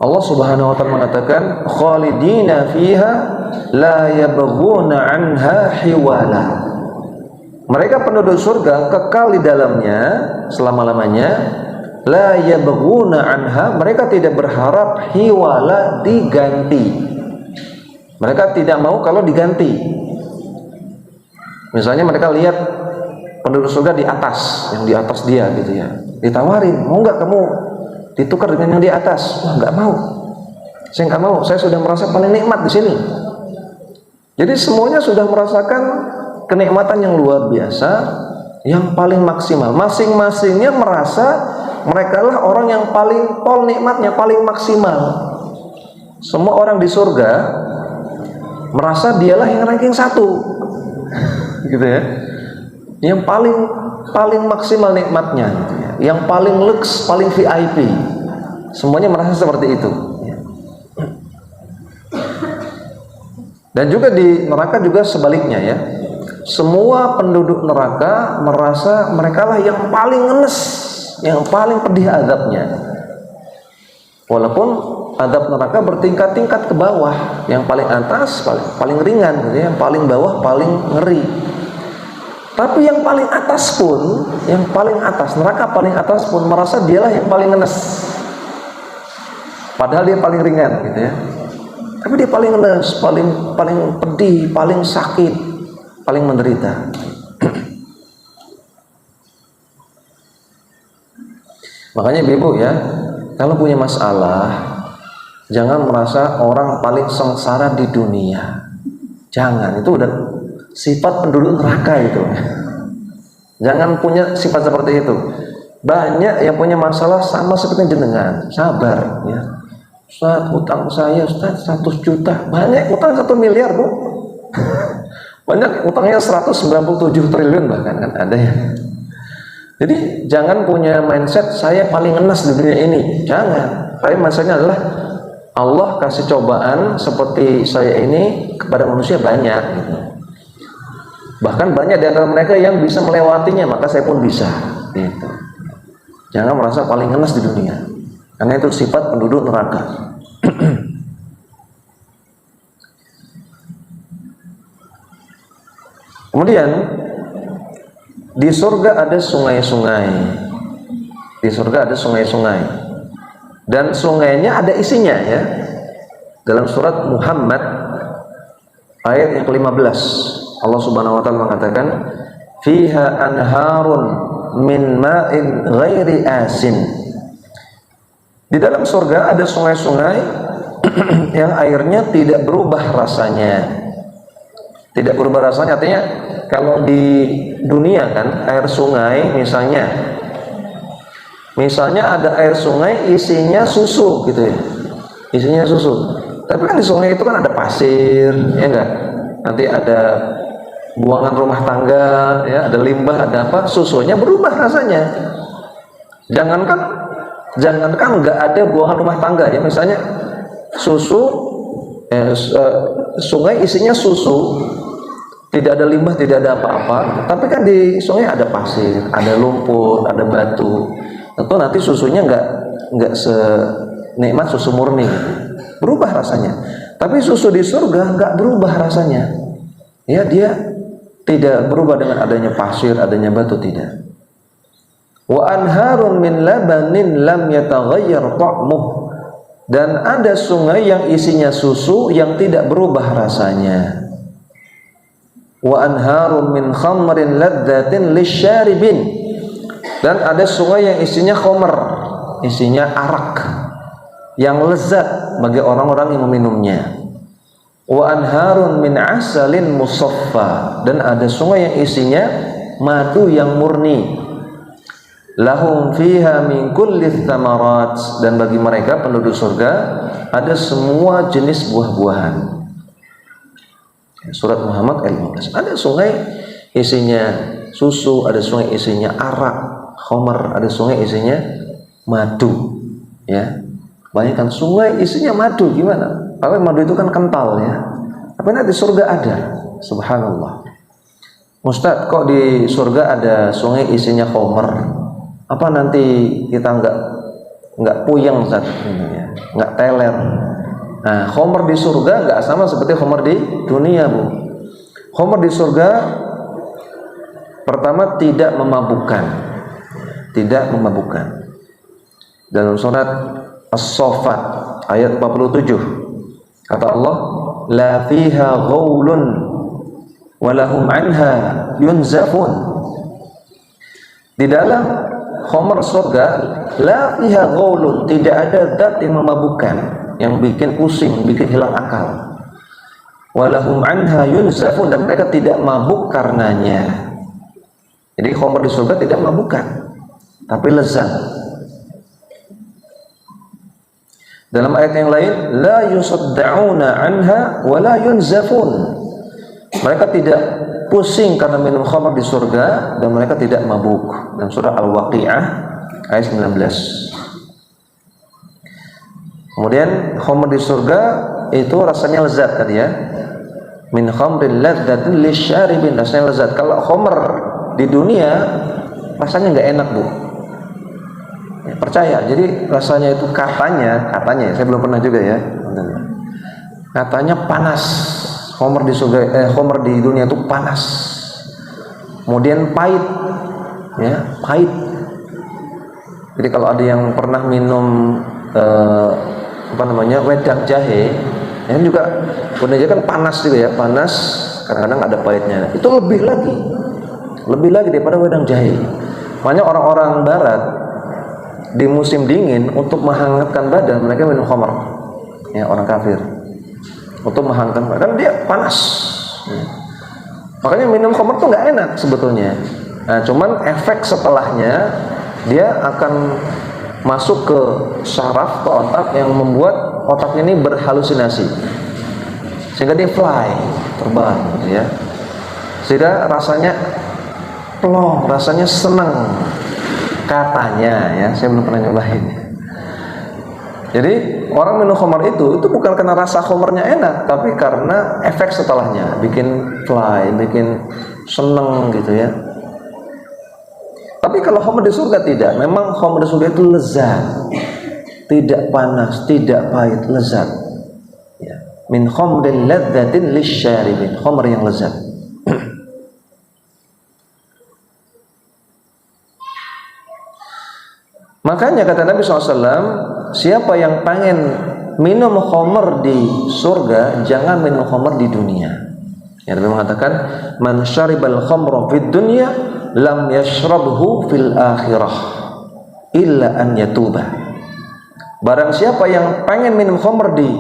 Allah Subhanahu wa taala mengatakan khalidina fiha la yabghuna anha hiwala. Mereka penduduk surga kekal di dalamnya selama-lamanya. La yabghuna anha, mereka tidak berharap hiwala, diganti. Mereka tidak mau kalau diganti. Misalnya mereka lihat penduduk surga di atas, yang di atas dia gitu ya, ditawarin, mau nggak kamu ditukar dengan yang di atas? Wah, nggak mau. Saya nggak mau. Saya sudah merasa paling nikmat di sini. Jadi semuanya sudah merasakan kenikmatan yang luar biasa, yang paling maksimal. Masing-masingnya merasa mereka lah orang yang paling pol nikmatnya, paling maksimal. Semua orang di surga merasa dialah yang ranking 1, gitu ya, yang paling maksimal nikmatnya, gitu ya, yang paling lux, paling VIP. Semuanya merasa seperti itu. Dan juga di neraka juga sebaliknya ya. Semua penduduk neraka merasa mereka lah yang paling ngenes, yang paling pedih azabnya. Walaupun azab neraka bertingkat-tingkat ke bawah, yang paling atas paling ringan gitu ya, yang paling bawah paling ngeri. Tapi yang paling atas pun, yang paling atas, neraka paling atas pun merasa dialah yang paling ngenes. Padahal dia paling ringan gitu ya. Tapi dia paling ngenes, paling pedih, paling sakit, paling menderita. Makanya Ibu ya, kalau punya masalah, jangan merasa orang paling sengsara di dunia. Jangan, itu udah sifat penduduk neraka itu. Jangan punya sifat seperti itu. Banyak yang punya masalah sama seperti jenengan, sabar ya. Ustaz, utang saya Ustaz 100 juta. Banyak utang 1 miliar Bu. Banyak utangnya 197 triliun bahkan kan ada ya. Jadi jangan punya mindset saya paling ngenes di dunia ini. Jangan. Tapi maksudnya adalah Allah kasih cobaan seperti saya ini kepada manusia banyak gitu. Bahkan banyak di antara mereka yang bisa melewatinya, maka saya pun bisa gitu. Jangan merasa paling ngenes di dunia, karena itu sifat penduduk neraka. Kemudian di surga ada sungai-sungai. Di surga ada sungai-sungai. Dan sungainya ada isinya ya. Dalam surat Muhammad ayat yang ke-15, Allah Subhanahu wa taala mengatakan, "Fiha anharun min ma'in ghairi asin. Di dalam surga ada sungai-sungai yang airnya tidak berubah rasanya. Tidak berubah rasanya artinya kalau di dunia kan air sungai misalnya ada air sungai isinya susu gitu ya. Isinya susu. Tapi kan di sungai itu kan ada pasir, ya enggak? Nanti ada buangan rumah tangga, ya, ada limbah, ada apa? Susunya berubah rasanya. Jangankan nggak ada buangan rumah tangga ya, misalnya sungai isinya susu, tidak ada limbah, tidak ada apa-apa, tapi kan di sungai ada pasir, ada lumpur, ada batu. Tentu nanti susunya nggak senikmat susu murni, berubah rasanya. Tapi susu di surga nggak berubah rasanya, ya, dia tidak berubah dengan adanya pasir, adanya batu, tidak. Wa anharun min labanin lam yataghayyar ta'muh, dan ada sungai yang isinya susu yang tidak berubah rasanya. Wa anharun min khamrin ladzatin lisyaribin, dan ada sungai yang isinya khamr, isinya arak yang lezat bagi orang-orang yang meminumnya. Wa anharun min asalin musaffa, dan ada sungai yang isinya madu yang murni. Lahum fiha min kulli thamarat, dan bagi mereka penduduk surga ada semua jenis buah-buahan. Surat Muhammad ayat 15. Ada sungai isinya susu, ada sungai isinya arak, khamar, ada sungai isinya madu, ya. Bayangkan sungai isinya madu gimana? Karena madu itu kan kental ya. Tapi nanti di surga ada, subhanallah. Ustadz, kok di surga ada sungai isinya khamar? Apa nanti kita nggak puyeng Ustaz, ya, nggak teler? Nah, khamar di surga nggak sama seperti khamar di dunia, Bu. Khamar di surga pertama tidak memabukkan. Dalam surat As-Saffat ayat 47 kata Allah, la fiha ghaulun wa lahum anha yunzafun. Di dalam khamar surga la fiha ghaulun, tidak ada zat yang memabukkan, yang bikin pusing, bikin hilang akal. Walahum anha yunzafun, dan mereka tidak mabuk karenanya. Jadi khamar di surga tidak mabukkan, tapi lezat. Dalam ayat yang lain, la yusaddauna anha wa la yunzafun. Mereka tidak pusing karena minum khamar di surga, dan mereka tidak mabuk. Dalam surah Al-Waqi'ah ayat 19. Kemudian khamr di surga itu rasanya lezat tadi ya. Min khamrin ladzatin lisyaribin, rasanya lezat. Kalau khamr di dunia rasanya nggak enak, Bu. Ya, percaya. Jadi rasanya itu katanya saya belum pernah juga ya. Katanya panas. Khamr di surga, khamr di dunia itu panas. Kemudian pahit. Ya, pahit. Jadi kalau ada yang pernah minum wedang jahe, yang juga wedang kan panas juga ya, panas, kadang-kadang ada pahitnya. Itu lebih lagi daripada wedang jahe. Makanya orang-orang barat di musim dingin untuk menghangatkan badan mereka minum khamr. Ya, orang kafir. Untuk menghangatkan badan dia panas. Makanya minum khamr tuh nggak enak sebetulnya. Nah, cuman efek setelahnya dia akan masuk ke syaraf, ke otak, yang membuat otak ini berhalusinasi, sehingga dia terbang, ya. Sehingga rasanya plong, rasanya senang, katanya ya. Saya belum pernah nyobain. Jadi orang minum khamar itu bukan karena rasa khamarnya enak, tapi karena efek setelahnya, bikin bikin seneng gitu ya. Tapi kalau khamr di surga tidak. Memang khamr di surga itu lezat, tidak panas, tidak pahit, lezat. Ya. Min khamrin ladzatin lisyaribin, khamr yang lezat. Makanya kata Nabi SAW, siapa yang pengen minum khamr di surga, jangan minum khamr di dunia. Ya, Nabi mengatakan, "Man syaribal khamra fid dunya lam yashrabhu fil akhirah illa an yatuba." Barang siapa yang pengen minum khamr di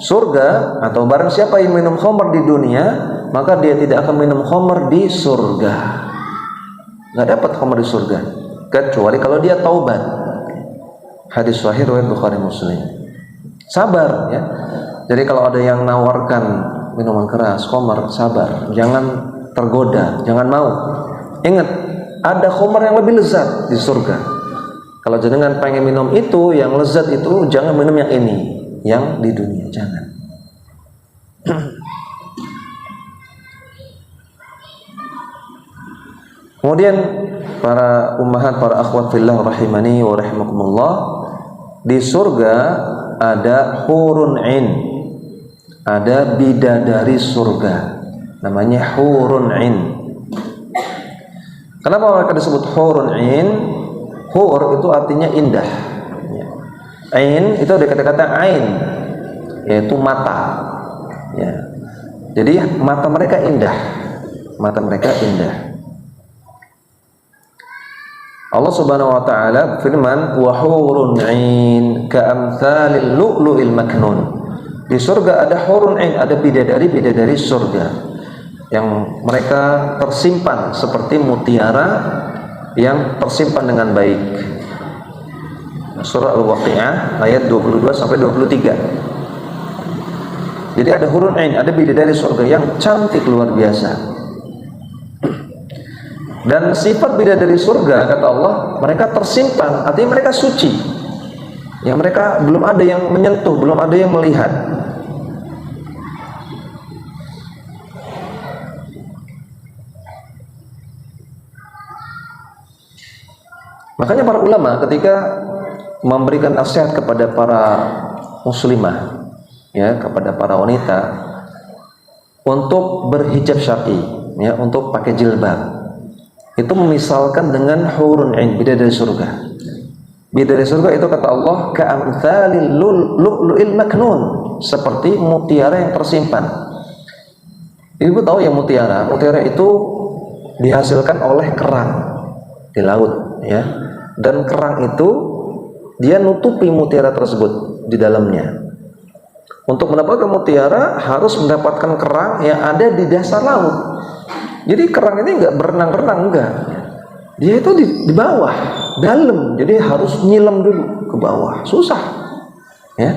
surga, atau barang siapa yang minum khamr di dunia, maka dia tidak akan minum khamr di surga. Nggak dapat khamr di surga kecuali kalau dia taubat. Hadis sahih riwayat Bukhari Muslim. Sabar ya. Jadi kalau ada yang nawarkan minuman keras, khamr, sabar, jangan tergoda, jangan mau. Ingat, ada khamr yang lebih lezat di surga. Kalau jenengan pengen minum itu yang lezat itu, jangan minum yang ini, yang di dunia, jangan. Kemudian para ummahat, para akhwat fillah rahimani wa rahimakumullah, di surga ada hurun 'ain. Ada bidadari surga, namanya hurun 'ain. Kenapa mereka disebut hurun 'ain? Hur itu artinya indah. Ain itu dari kata-kata ain, yaitu mata. Ya. Jadi mata mereka indah. Mata mereka indah. Allah Subhanahu wa taala firman, "Wa hurun 'ain ka'amtsalil lu'lu'il maknun." Di surga ada hurun 'ain, ada bidadari-bidadari surga yang mereka tersimpan seperti mutiara yang tersimpan dengan baik. Surah Al-Waqi'ah ayat 22 sampai 23. Jadi ada hurun 'ain, ada bidadari surga yang cantik luar biasa. Dan sifat bidadari surga, kata Allah, mereka tersimpan, artinya mereka suci. Ya, mereka belum ada yang menyentuh, belum ada yang melihat. Makanya para ulama ketika memberikan nasihat kepada para muslimah, ya, kepada para wanita untuk berhijab syar'i, ya, untuk pakai jilbab, itu memisalkan dengan hurun 'ain, bidadari surga. Bidadari surga itu kata Allah, ka'amtsalil lu'lu'il maknun, seperti mutiara yang tersimpan. Ibu tahu ya mutiara? Mutiara itu dihasilkan oleh kerang di laut, ya. Dan kerang itu dia nutupi mutiara tersebut di dalamnya. Untuk mendapatkan mutiara harus mendapatkan kerang yang ada di dasar laut. Jadi kerang ini enggak berenang-renang, enggak. Dia itu di bawah, dalam. Jadi harus nyilam dulu ke bawah. Susah. Ya.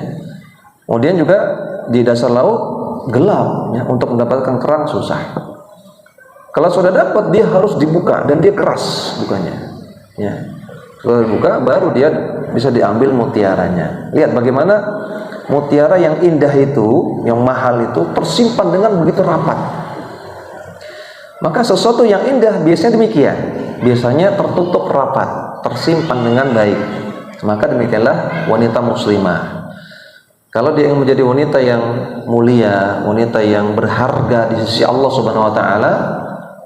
Kemudian juga di dasar laut gelap, ya, untuk mendapatkan kerang susah. Kalau sudah dapat dia harus dibuka dan dia keras bukanya. Ya. Kalau dibuka baru dia bisa diambil mutiaranya. Lihat bagaimana mutiara yang indah itu, yang mahal itu tersimpan dengan begitu rapat. Maka sesuatu yang indah biasanya demikian. Biasanya tertutup rapat, tersimpan dengan baik. Maka demikianlah wanita muslimah. Kalau dia ingin menjadi wanita yang mulia, wanita yang berharga di sisi Allah Subhanahu wa taala,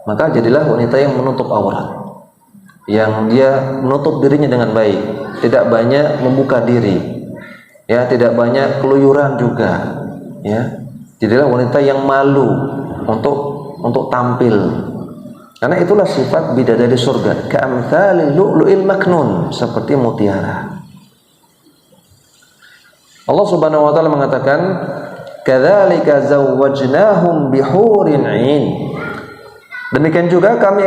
maka jadilah wanita yang menutup aurat. Yang dia menutup dirinya dengan baik, tidak banyak membuka diri. Ya, tidak banyak keluyuran juga. Ya. Jadilah wanita yang malu untuk tampil. Karena itulah sifat bidadari surga, ka'amtsalil lu'lu'il maknun, seperti mutiara. Allah Subhanahu wa taala mengatakan, "Kadzalika zawwajnahum bihurin 'ain." Demikian juga kami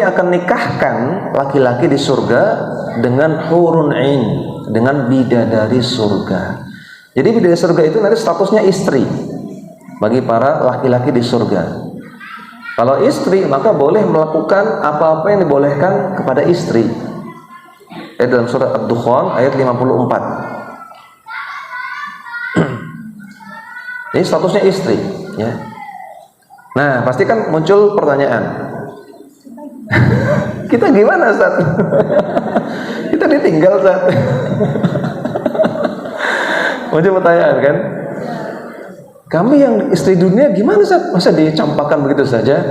akan nikahkan laki-laki di surga dengan hurun 'ain, dengan bidadari surga. Jadi bidadari surga itu nanti statusnya istri bagi para laki-laki di surga. Kalau istri maka boleh melakukan apa-apa yang dibolehkan kepada istri. Dalam surah Ad-Dukhan ayat 54. Ini statusnya istri, ya. Nah, pasti kan muncul pertanyaan. Kita gimana, Ustaz? Kita ditinggal, Ustaz. Muncul pertanyaan kan? Kami yang istri dunia gimana, Ustaz? Masa dicampakkan begitu saja?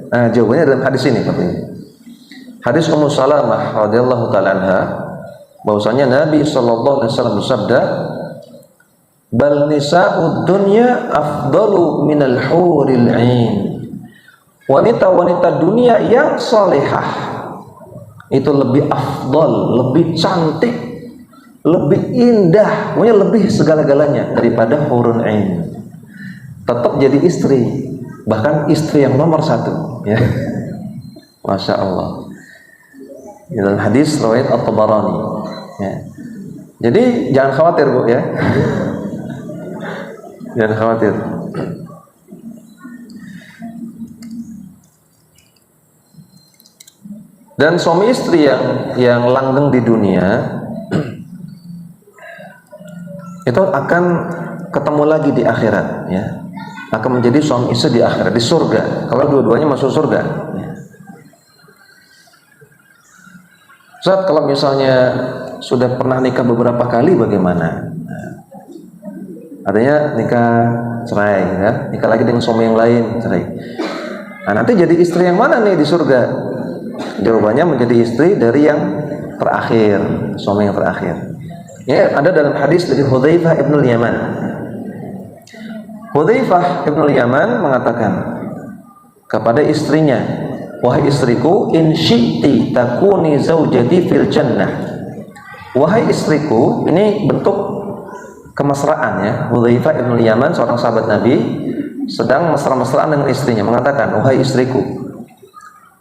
Nah, jawabannya dalam hadis ini, Pak. Hadis Ummu Salamah radhiyallahu taala anha, bahwasanya Nabi sallallahu alaihi wasallam bersabda, bal nisa'ud dunya afdalu minal huril 'ain. Wanita-wanita dunia yang salehah itu lebih afdal, lebih cantik, lebih indah, pokoknya lebih segala-galanya daripada hurun 'ain. Tetap jadi istri, bahkan istri yang nomor satu, ya. Masya Allah. Dalam hadis riwayat At-Tabarani, ya. Jadi jangan khawatir, Bu, ya. Jangan khawatir. Dan suami istri yang langgeng di dunia itu akan ketemu lagi di akhirat, ya. Akan menjadi suami istri di akhirat, di surga. Kalau dua-duanya masuk surga, ya. Ustaz, kalau misalnya sudah pernah nikah beberapa kali bagaimana? Artinya nikah cerai, ya? Nikah lagi dengan suami yang lain, cerai. Nah, nanti jadi istri yang mana nih di surga? Jawabannya menjadi istri dari yang terakhir, suami yang terakhir. Ya, ada dalam hadis dari Hudzaifah ibn al-Yaman. Hudzaifah ibn al-Yaman mengatakan kepada istrinya, wahai istriku, in syi'ti takuni zaujati fil jannah. Wahai istriku, ini bentuk kemesraan, ya. Hudzaifah ibn al-Yaman, seorang sahabat Nabi, sedang mesra-mesraan dengan istrinya, mengatakan, wahai istriku,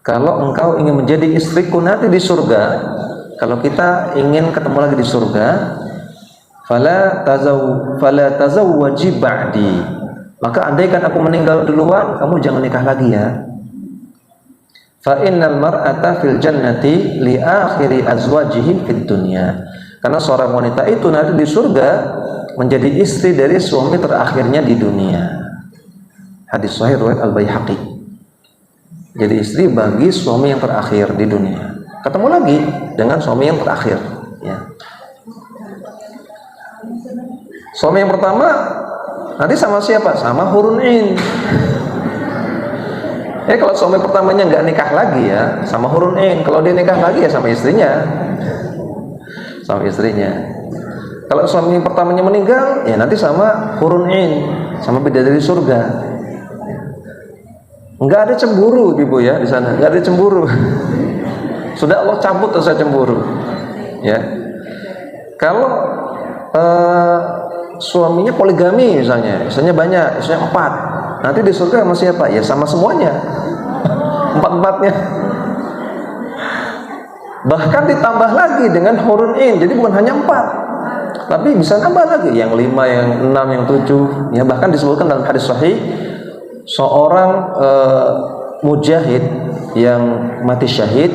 kalau engkau ingin menjadi istriku nanti di surga, kalau kita ingin ketemu lagi di surga, fala tazawwaji ba'di, maka andaikan aku meninggal duluan, kamu jangan nikah lagi, ya. Fa innal mar'ata fil jannati li akhiri azwajihi fid dunya, karena seorang wanita itu nanti di surga menjadi istri dari suami terakhirnya di dunia. Hadis sahih riwayat Al-Baihaqi. Jadi istri bagi suami yang terakhir di dunia, ketemu lagi dengan suami yang terakhir, ya. Suami yang pertama nanti sama siapa? Sama hurun 'ain. Kalau suami pertamanya nggak nikah lagi, ya, sama hurun 'ain. Kalau dia nikah lagi, ya sama istrinya, sama istrinya. Kalau suami pertamanya meninggal, ya nanti sama hurun 'ain, sama bidadari surga. Enggak ada cemburu, Ibu, ya, di sana. Enggak ada cemburu. Sudah Allah cabut rasa cemburu, ya. Kalau suaminya poligami misalnya, istrinya banyak, istrinya 4, nanti di surga sama siapa? Ya sama semuanya, 4-4-nya. Bahkan ditambah lagi dengan hurun 'ain, jadi bukan hanya 4, tapi bisa nambah lagi, yang 5, yang 6, yang 7, ya. Bahkan disebutkan dalam hadis sahih, seorang mujahid yang mati syahid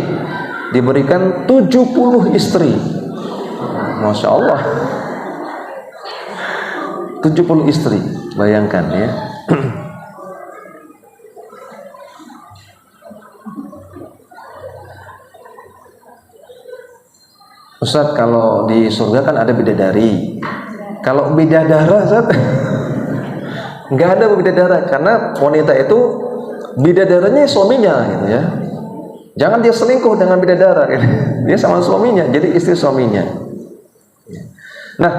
diberikan 70 istri. Masya Allah, 70 istri, bayangkan, ya. Ustaz, kalau di surga kan ada bidadari. Kalau bidadara, Ustaz, nggak ada bidadara, karena wanita itu bidadaranya suaminya, gitu, ya. Jangan dia selingkuh dengan bidadara, gitu. Dia sama suaminya, jadi istri suaminya. Nah,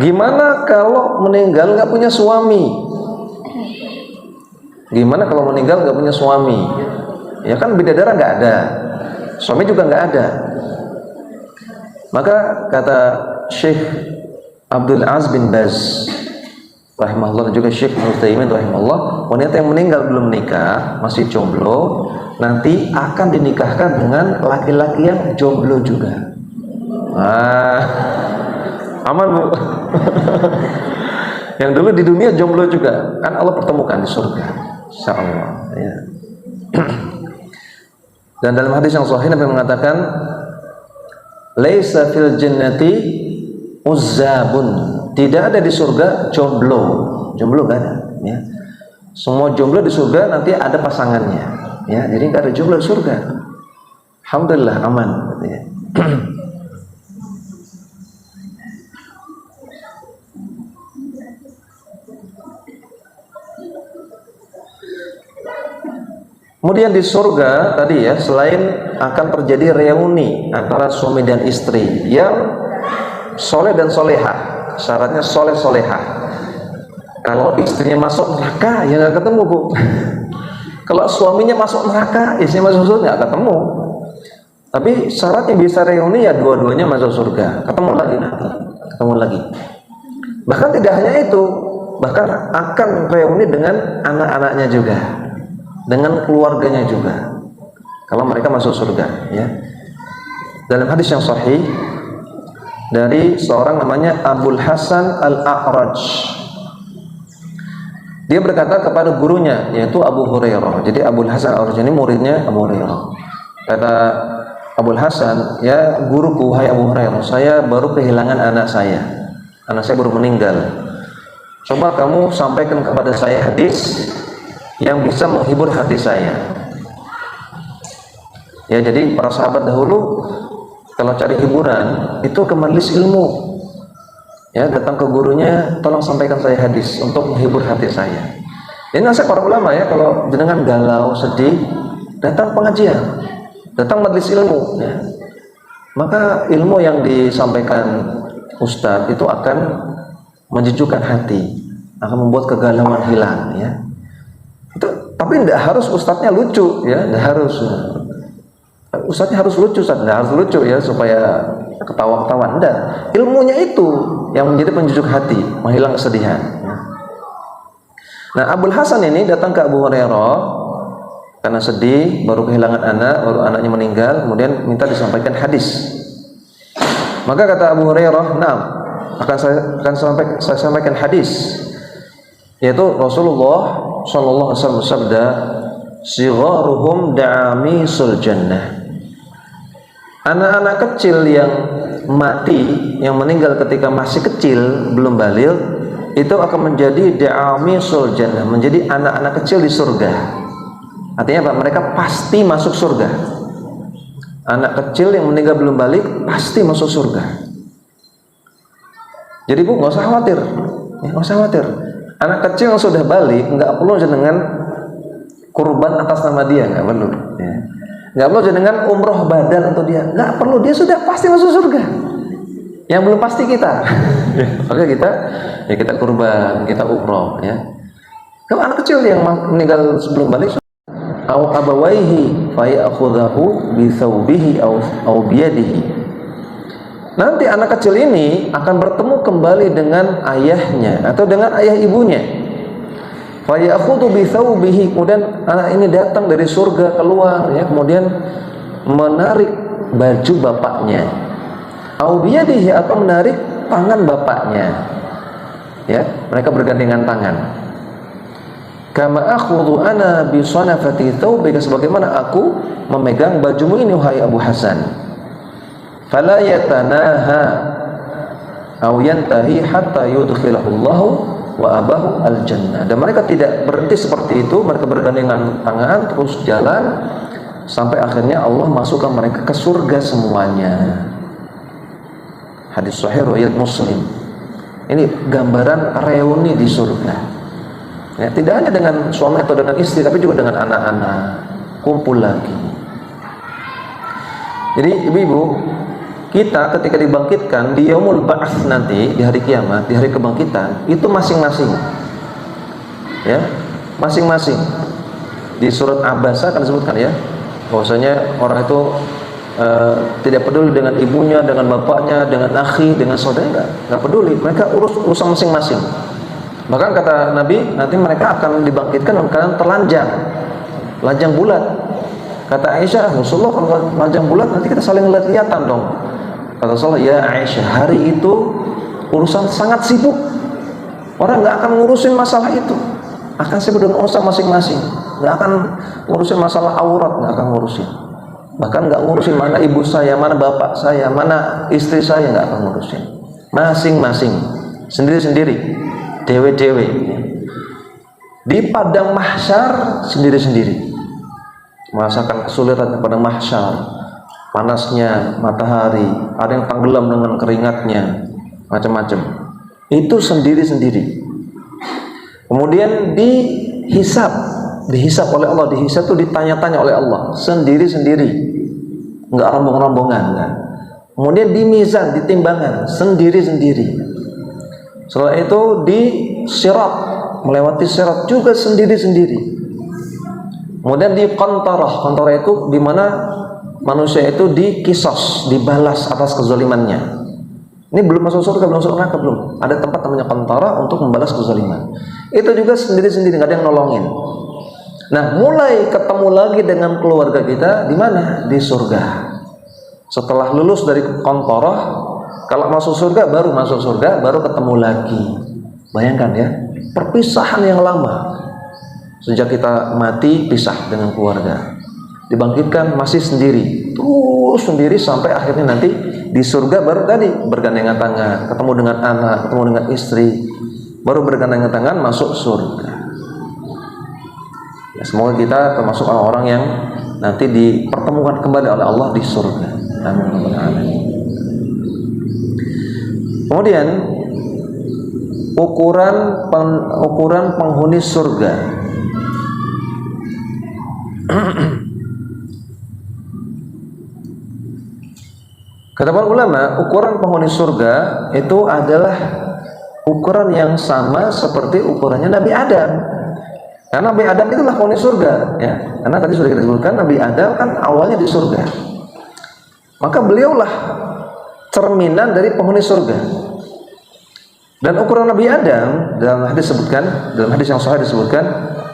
gimana kalau meninggal nggak punya suami? Gimana kalau meninggal nggak punya suami? Ya kan bidadara nggak ada, suami juga nggak ada. Maka kata Syekh Abdul Aziz bin Baz rahimahullah, dan juga Syekh Al-Utsaimin rahimahullah, wanita yang meninggal belum menikah, masih jomblo, nanti akan dinikahkan dengan laki-laki yang jomblo juga. Aman, Bu. Yang dulu di dunia jomblo juga, kan Allah pertemukan di surga, insyaallah, ya. Dan dalam hadis yang sahih Nabi mengatakan, laisa fil jannati uzzabun, tidak ada di surga jomblo. Jomblo nggak ada, ya. Semua jomblo di surga nanti ada pasangannya, ya. Jadi nggak ada jomblo di surga. Alhamdulillah, aman, katanya. Kemudian di surga tadi, ya, selain akan terjadi reuni antara suami dan istri yang soleh dan solehah, syaratnya soleh solehah, Kalau istrinya masuk neraka, ya nggak ketemu, Bu. Kalau suaminya masuk neraka, istrinya masuk surga, nggak ketemu. Tapi syaratnya bisa reuni ya dua-duanya masuk surga. Ketemu lagi nanti, ketemu lagi. Bahkan tidak hanya itu, bahkan akan reuni dengan anak-anaknya juga, dengan keluarganya juga. Kalau mereka masuk surga, ya. Dalam hadis yang sahih dari seorang namanya Abul Hasan Al-A'raj, dia berkata kepada gurunya yaitu Abu Hurairah. Jadi Abul Hasan Al-A'raj ini muridnya Abu Hurairah. Kata Abul Hasan, ya guruku, hai Abu Hurairah, saya baru kehilangan anak saya baru meninggal. Coba kamu sampaikan kepada saya hadis yang bisa menghibur hati saya. Ya, jadi para sahabat dahulu kalau cari hiburan itu ke majelis ilmu, ya datang ke gurunya, tolong sampaikan saya hadis untuk menghibur hati saya. Ini nasihat para ulama ya, kalau jenengan galau, sedih, datang pengajian, datang majelis ilmu, ya. Maka ilmu yang disampaikan ustadz itu akan menjejukkan hati, akan membuat kegalauan hilang, ya. Itu, tapi tidak harus ustadznya lucu, ya, tidak harus. Ustadznya harus lucu, tidak harus lucu ya supaya ketawa-ketawa. Enggak, ilmunya itu yang menjadi penjejuk hati, menghilang kesedihan. Nah, Abul Hasan ini datang ke Abu Hurairah karena sedih, baru kehilangan anak, baru anaknya meninggal, kemudian minta disampaikan hadis. Maka kata Abu Hurairah, "Nah, saya sampaikan hadis." Yaitu Rasulullah sallallahu alaihi wasallam bersabda, "Sigharuhum da'amisul jannah." Anak-anak kecil yang mati, yang meninggal ketika masih kecil, belum baligh, itu akan menjadi da'amisul jannah, menjadi anak-anak kecil di surga. Artinya apa? Mereka pasti masuk surga. Anak kecil yang meninggal belum balik pasti masuk surga. Jadi Bu, nggak usah khawatir, nggak usah khawatir. Anak kecil yang sudah balik nggak perlu dengan kurban atas nama dia, nggak perlu. Ya. Nggak perlu dengan umroh badal untuk dia, nggak perlu. Dia sudah pasti masuk surga. Yang belum pasti kita. Oke, kita kurban, kita umroh, ya. Kalau anak kecil yang meninggal sebelum balik, au abawaihi fa ya'khudhahu bi thawbihi au biyadihi. Nanti anak kecil ini akan bertemu kembali dengan ayahnya atau dengan ayah ibunya. Fa ya'khudhu bi thawbihi, kemudian anak ini datang dari surga keluar, ya, kemudian menarik baju bapaknya. Au biyadihi, atau menarik tangan bapaknya. Ya, mereka bergandengan tangan. Kama akhudhu ana bi sanafati thawbika, sebagaimana aku memegang bajumu ini wahai Abu Hasan. Fala yatanaha aw yantahi hatta yudkhilahu Allahu wa abahu al-jannah. Dan mereka tidak berhenti seperti itu, mereka bergandengan tangan terus jalan sampai akhirnya Allah masukkan mereka ke surga semuanya. Hadis sahih riwayat Muslim. Ini gambaran reuni di surga. Ya, tidak hanya dengan suami atau dengan istri, tapi juga dengan anak-anak, kumpul lagi. Jadi ibu-ibu, kita ketika dibangkitkan di yaumul ba'ats nanti, di hari kiamat, di hari kebangkitan, itu masing-masing, ya, masing-masing. Di surat Abasa akan disebutkan, ya, bahwasanya orang itu tidak peduli dengan ibunya, dengan bapaknya, dengan akhi, dengan saudara, nggak peduli. Mereka urus urusan masing-masing. Bahkan kata Nabi, nanti mereka akan dibangkitkan dalam keadaan telanjang, telanjang bulat. Kata Aisyah, Rasulullah, kalau telanjang bulat nanti kita saling lihat-lihatan dong. Kata Rasulullah, ya Aisyah, hari itu urusan sangat sibuk. Orang nggak akan ngurusin masalah itu, akan sibuk dengan urusan masing-masing. Nggak akan ngurusin masalah aurat, nggak akan ngurusin. Bahkan nggak ngurusin mana ibu saya, mana bapak saya, mana istri saya, nggak akan ngurusin. Masing-masing, sendiri-sendiri, dewe-dewe. Di padang mahsyar sendiri-sendiri, merasakan kesulitan di padang mahsyar, panasnya matahari, ada yang tenggelam dengan keringatnya, macam-macam. Itu sendiri-sendiri. Kemudian dihisap oleh Allah, dihisap itu ditanya-tanya oleh Allah, sendiri-sendiri, nggak rombong-rombongan, kan? Kemudian di mizan, di timbangan, sendiri-sendiri. Setelah itu di sirat, melewati sirat juga sendiri-sendiri. Kemudian di qantarah itu di mana manusia itu dikisos, dibalas atas kezalimannya. Ini belum masuk surga, belum masuk neraka, belum. Ada tempat namanya qantarah untuk membalas kezaliman. Itu juga sendiri-sendiri, nggak ada yang nolongin. Nah, mulai ketemu lagi dengan keluarga kita di mana? Di surga. Setelah lulus dari qantarah, kalau masuk surga baru masuk surga, baru ketemu lagi. Bayangkan ya, perpisahan yang lama. Sejak kita mati pisah dengan keluarga, dibangkitkan masih sendiri, terus sendiri sampai akhirnya nanti di surga baru tadi bergandengan tangan, ketemu dengan anak, ketemu dengan istri, baru bergandengan tangan masuk surga. Ya, semoga kita termasuk orang-orang yang nanti dipertemukan kembali oleh Allah di surga. Amin. Kemudian ukuran penghuni surga. Kata para ulama, ukuran penghuni surga itu adalah ukuran yang sama seperti ukurannya Nabi Adam. Karena Nabi Adam itulah penghuni surga, ya. Karena tadi sudah kita sebutkan Nabi Adam kan awalnya di surga. Maka beliaulah cerminan dari penghuni surga. Dan ukuran Nabi Adam dalam hadis yang sahih disebutkan,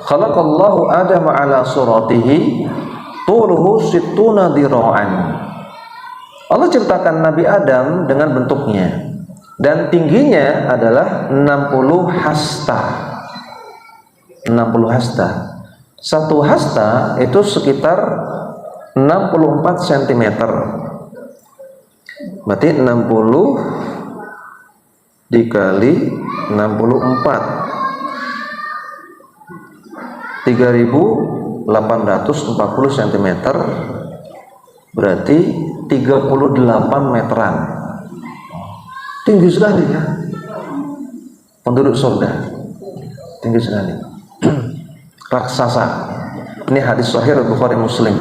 khalaqallahu Adama ala suratihi tuluhu sittuna dira'an. Allah ciptakan Nabi Adam dengan bentuknya dan tingginya adalah 60 hasta. 60 hasta. Satu hasta itu sekitar 64 cm. Berarti 60 dikali 64, 3.840 cm, berarti 38 meteran. Tinggi sekali ya penduduk surga, tinggi sekali. Raksasa. Ini hadis sahih Bukhari Muslim.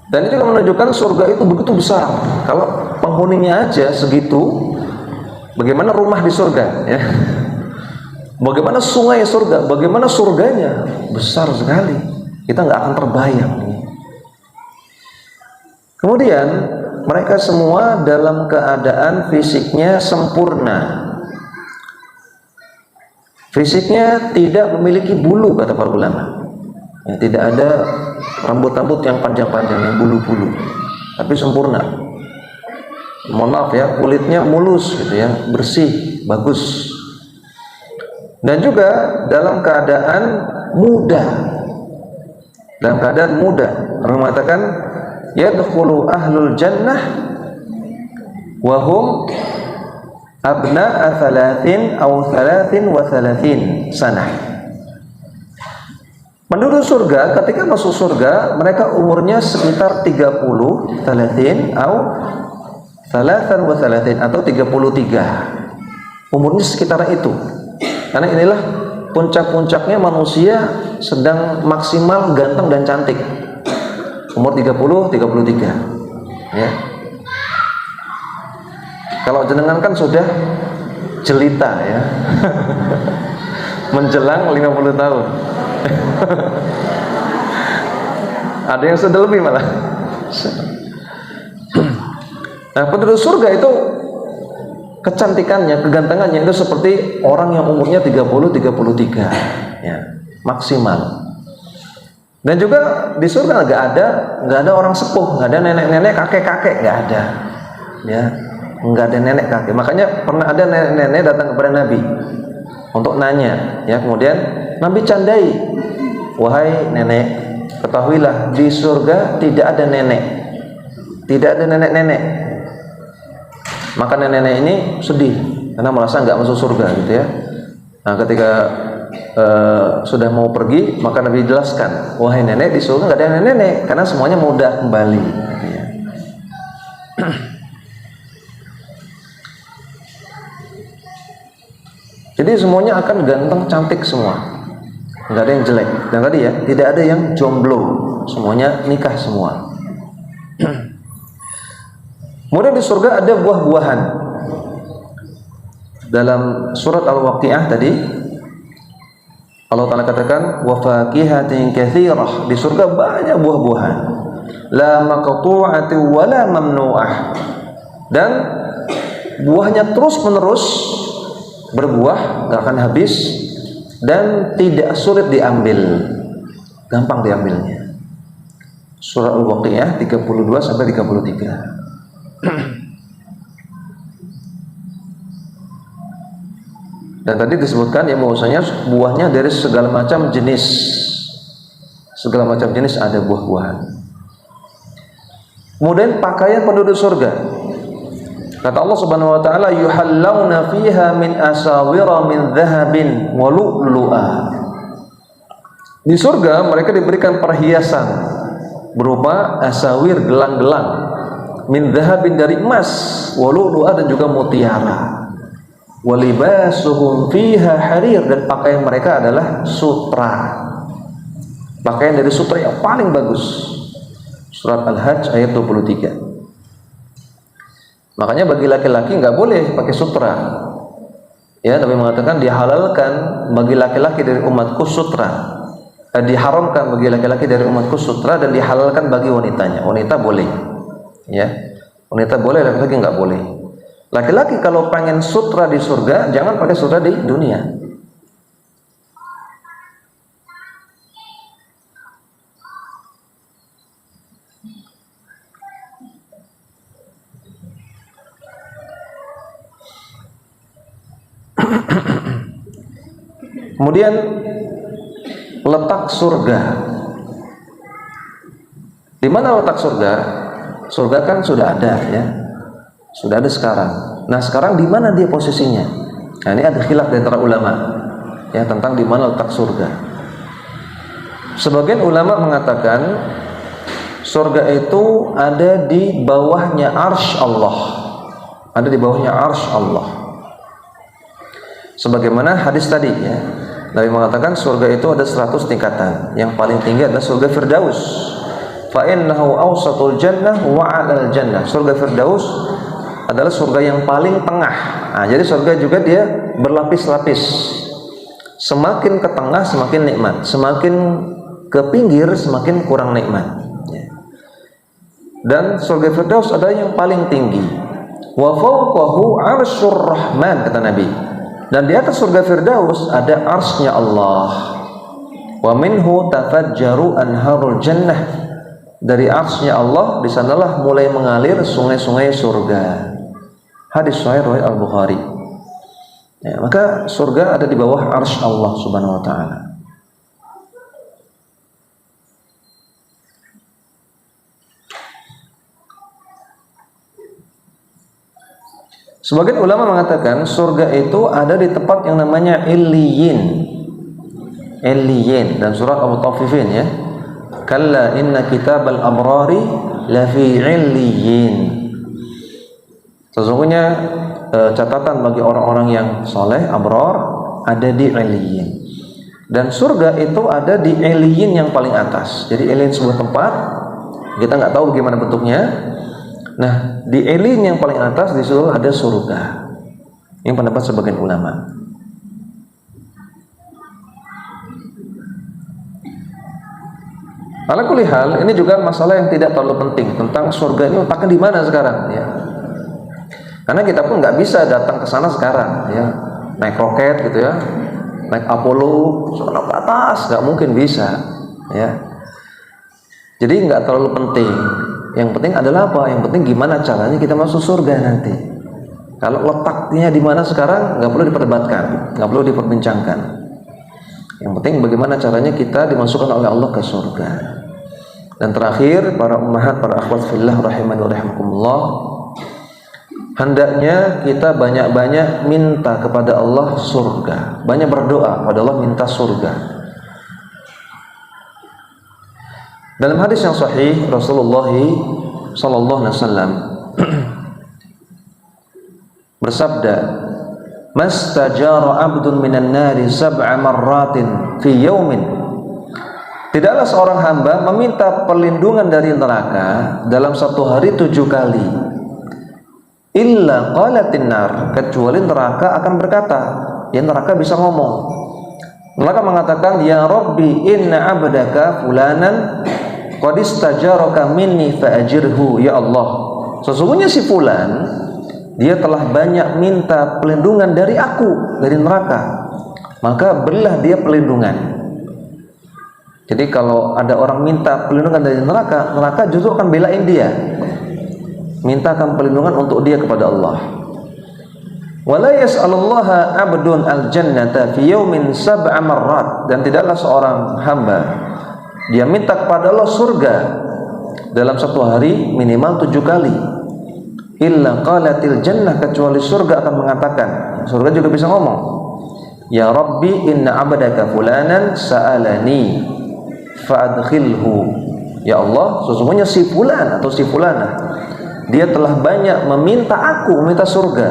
Dan itu menunjukkan surga itu begitu besar. Kalau penghuninya aja segitu, bagaimana rumah di surga ya? Bagaimana sungai surga, bagaimana surganya, besar sekali, kita nggak akan terbayang. Kemudian mereka semua dalam keadaan fisiknya sempurna, fisiknya tidak memiliki bulu, kata para ulama ya, tidak ada rambut-rambut yang panjang-panjang, yang bulu-bulu, tapi sempurna. Mohon maaf ya, kulitnya mulus gitu ya, bersih, bagus. Dan juga dalam keadaan muda. Dalam keadaan muda. Orang mengatakan yadkhulu ahlul jannah wa hum abna'a 3 atau 33 sanah. Penduduk surga ketika masuk surga mereka umurnya sekitar 30 atau 33 atau 33. Umurnya sekitar itu. Karena inilah puncak-puncaknya manusia sedang maksimal ganteng dan cantik. Umur 30-33 ya. Kalau jenengan kan sudah jelita ya. Menjelang 50 tahun. Ada yang sudah lebih malah. Nah, penduduk surga itu kecantikannya, kegantengannya itu seperti orang yang umurnya 30-33 ya, maksimal. Dan juga di surga nggak ada orang sepuh, nggak ada nenek-nenek, kakek-kakek, nggak ada ya, nggak ada nenek kakek. Makanya pernah ada nenek-nenek datang kepada Nabi untuk nanya ya, kemudian Nabi candai, wahai nenek, ketahuilah di surga tidak ada nenek, tidak ada nenek-nenek. Maka nenek-nenek ini sedih karena merasa nggak masuk surga gitu ya. Nah, ketika sudah mau pergi, maka Nabi jelaskan, wahai nenek, di surga nggak ada nenek-nenek karena semuanya mudah kembali gitu ya. Jadi semuanya akan ganteng cantik semua, nggak ada yang jelek. Dan tadi ya, tidak ada yang jomblo, semuanya nikah semua. Kemudian di surga ada buah-buahan. Dalam surat Al-Waqiah tadi Allah Ta'ala katakan wa fakihatin katsirah, di surga banyak buah-buahan, la maqtu'atin wa la mamnu'ah, dan buahnya terus-menerus berbuah, gak akan habis, dan tidak sulit diambil, gampang diambilnya. Surah Al-Waqiah 32 sampai 33. Dan tadi disebutkan ya bahwasanya buahnya dari segala macam jenis. Segala macam jenis ada buah-buahan. Kemudian pakaian penduduk surga. Kata Allah Subhanahu wa taala, yuhallawna fiha min asawira min dhahabin wa lu'lu'a. Di surga mereka diberikan perhiasan berupa asawir, gelang-gelang, min dhahabin, dari emas, wa lu'lu'a, dan juga mutiara. Walibasuhum fiha harir, dan pakaian mereka adalah sutra, pakaian dari sutra yang paling bagus. Surat Al-Hajj ayat 23. Makanya bagi laki-laki nggak boleh pakai sutra, ya, tapi mengatakan dihalalkan bagi laki-laki dari umatku sutra, diharamkan bagi laki-laki dari umatku sutra, dan dihalalkan bagi wanitanya. Wanita boleh, ya, wanita boleh, laki-laki nggak boleh. Laki-laki kalau pengen sutra di surga, jangan pakai sutra di dunia. Kemudian letak surga. Di mana letak surga? Surga kan sudah ada, ya. Sudah ada sekarang. Nah, sekarang di mana dia posisinya? Nah, ini ada khilaf di antara ulama, ya, tentang di mana letak surga. Sebagian ulama mengatakan surga itu ada di bawahnya arsy Allah. Ada di bawahnya arsy Allah. Sebagaimana hadis tadi, ya. Nabi mengatakan surga itu ada 100 tingkatan. Yang paling tinggi adalah surga Firdaus. Fa innahu awsatul jannah wa 'alal jannah. Surga Firdaus adalah surga yang paling tengah. Nah, jadi surga juga dia berlapis-lapis. Semakin ke tengah semakin nikmat, semakin ke pinggir semakin kurang nikmat. Dan surga Firdaus adalah yang paling tinggi. Wa fawqahu 'arsyur rahman, kata Nabi. Dan di atas surga Firdaus ada arsy-nya Allah. Wa minhu tafajjaru anharul jannah. Dari arsy-nya Allah di sanalah mulai mengalir sungai-sungai surga. Hadis sahih riwayat Al-Bukhari. Ya, maka surga ada di bawah arsy Allah Subhanahu wa taala. Sebagian ulama mengatakan surga itu ada di tempat yang namanya Illiyin. Illiyin, dan surat Al-Mutaffifin, ya. Kalla inna kitabal abrari lafi illiyin. Sesungguhnya catatan bagi orang-orang yang soleh, abrar, ada di Illiyin. Dan surga itu ada di Illiyin yang paling atas. Jadi Illiyin sebuah tempat, kita nggak tahu bagaimana bentuknya. Nah, di Illiyin yang paling atas di situ ada surga. Yang pendapat sebagian ulama. Ala kulli hal, ini juga masalah yang tidak terlalu penting tentang surga ini letaknya di mana sekarang, ya. Karena kita pun nggak bisa datang ke sana sekarang, ya, naik roket gitu, ya, naik Apollo sana ke atas, nggak mungkin bisa, ya. Jadi nggak terlalu penting. Yang penting adalah apa? Yang penting gimana caranya kita masuk surga nanti. Kalau letaknya di mana sekarang nggak perlu diperdebatkan, nggak perlu diperbincangkan. Yang penting bagaimana caranya kita dimasukkan oleh Allah ke surga. Dan terakhir, para ummahat, para akhwat fillah rahimani wa rahimakumullah, hendaknya kita banyak-banyak minta kepada Allah surga, banyak berdoa kepada Allah minta surga. Dalam hadis yang sahih, Rasulullah sallallahu alaihi wasallam bersabda, "Mastajara 'abdun minan nari sab'a marratin fi yaumin." Tidaklah seorang hamba meminta perlindungan dari neraka dalam satu hari 7 kali. illa qalatin nar, kecuali neraka akan berkata. Ya, neraka bisa ngomong. Neraka mengatakan, ya Rabbi inna abdaka fulanan qad istajaraka minni fa'ajirhu. Ya Allah, sesungguhnya si fulan dia telah banyak minta pelindungan dari aku, dari neraka, maka berilah dia pelindungan. Jadi kalau ada orang minta pelindungan dari neraka, neraka justru akan belain dia, mintakan perlindungan untuk dia kepada Allah. Wala yas'alullaha 'abdun al-jannata fi yawmin sab'a marrat, dan tidaklah seorang hamba dia minta kepada Allah surga dalam satu hari minimal 7 kali. Illa qalatil jannah, kecuali surga akan mengatakan, surga juga bisa ngomong, ya Rabbi inna 'abdaka fulanan sa'alani fa'adkhilhu. Ya Allah, sesungguhnya si fulan atau si fulanah dia telah banyak meminta aku, meminta surga,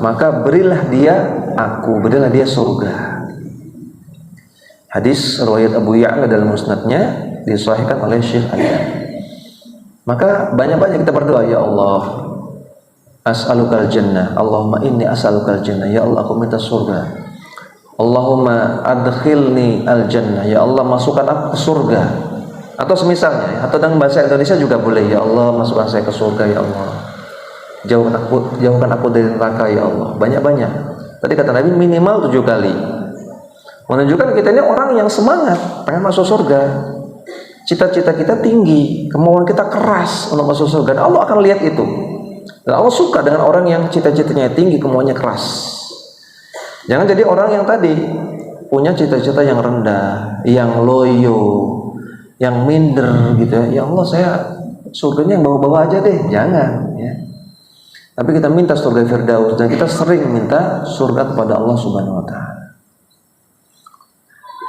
maka berilah dia aku, berilah dia surga. Hadis riwayat Abu Ya'la dalam musnadnya, disahihkan oleh Syekh Albani. Maka banyak-banyak kita berdoa, ya Allah, as'alukal jannah, Allahumma inni as'alukal jannah, ya Allah aku minta surga. Allahumma adkhilni al-jannah, ya Allah masukkan aku ke surga. Atau semisalnya, atau dengan bahasa Indonesia juga boleh, ya Allah masukkan saya ke surga, ya Allah. Jauhkan aku dari neraka, ya Allah. Banyak-banyak. Tadi kata Nabi minimal 7 kali. Menunjukkan kita ini orang yang semangat pengen masuk surga. Cita-cita kita tinggi, kemauan kita keras untuk masuk surga. Dan Allah akan lihat itu. Dan Allah suka dengan orang yang cita-citanya tinggi, kemauannya keras. Jangan jadi orang yang tadi punya cita-cita yang rendah, yang loyo, yang minder gitu ya. Ya Allah, saya surganya yang bawa-bawa aja deh. Jangan ya. Tapi kita minta surga Firdaus, dan kita sering minta surga kepada Allah Subhanahu wa taala.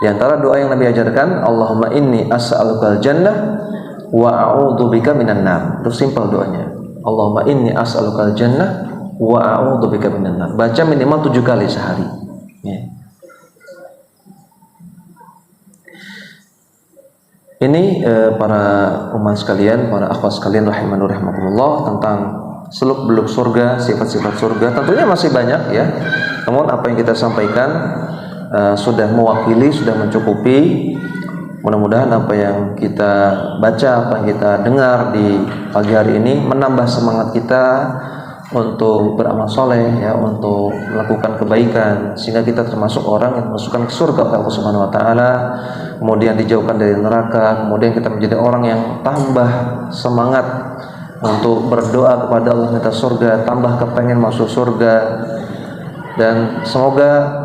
Di antara doa yang Nabi ajarkan, Allahumma inni as'alukal jannah wa a'udzubika minan nar. Itu simpel doanya. Allahumma inni as'alukal jannah wa a'udzubika minan nar. Baca minimal 7 kali sehari. Ya. Ini para umat sekalian, para akhwat sekalian rahimani rahimakumullah, tentang seluk-beluk surga, sifat-sifat surga. Tentunya masih banyak ya. Namun apa yang kita sampaikan sudah mewakili, sudah mencukupi. Mudah-mudahan apa yang kita baca, apa yang kita dengar di pagi hari ini menambah semangat kita untuk beramal soleh ya, untuk melakukan kebaikan, sehingga kita termasuk orang yang masukkan ke surga oleh Allah Subhanahu wa taala, kemudian dijauhkan dari neraka, kemudian kita menjadi orang yang tambah semangat untuk berdoa kepada Allah minta surga, tambah kepengen masuk surga. Dan semoga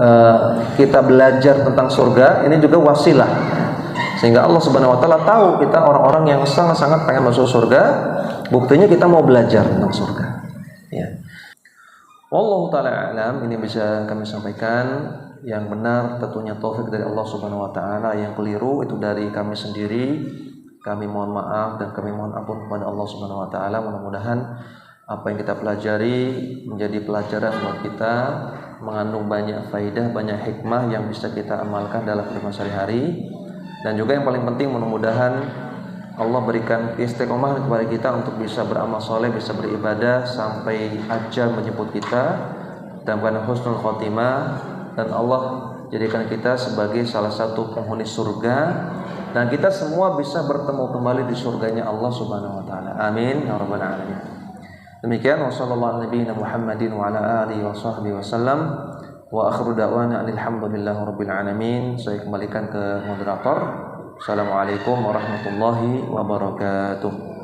kita belajar tentang surga ini juga wasilah, sehingga Allah Subhanahu wa taala tahu kita orang-orang yang sangat-sangat pengen masuk surga. Buktinya kita mau belajar tentang surga. Ya. Wallahu taala alam, ini bisa kami sampaikan. Yang benar tentunya taufik dari Allah Subhanahu wa taala, yang keliru itu dari kami sendiri. Kami mohon maaf dan kami mohon ampun kepada Allah Subhanahu wa taala. Mudah-mudahan apa yang kita pelajari menjadi pelajaran buat kita, mengandung banyak faidah, banyak hikmah yang bisa kita amalkan dalam kehidupan sehari-hari. Dan juga yang paling penting, mudah-mudahan Allah berikan istiqomah kepada kita untuk bisa beramal soleh, bisa beribadah sampai ajal menjemput kita dalam keadaan husnul khotimah, dan Allah jadikan kita sebagai salah satu penghuni surga, dan kita semua bisa bertemu kembali di surganya Allah Subhanahu wa taala. Amin ya rabbal alamin. Demikian, wassallallahu ala nabiyina Muhammadin wa ala alihi wa sahbihi wasallam, wa akhiru da'wana alhamdulillahi rabbil alamin. Saya kembalikan ke moderator. Assalamualaikum warahmatullahi wabarakatuh.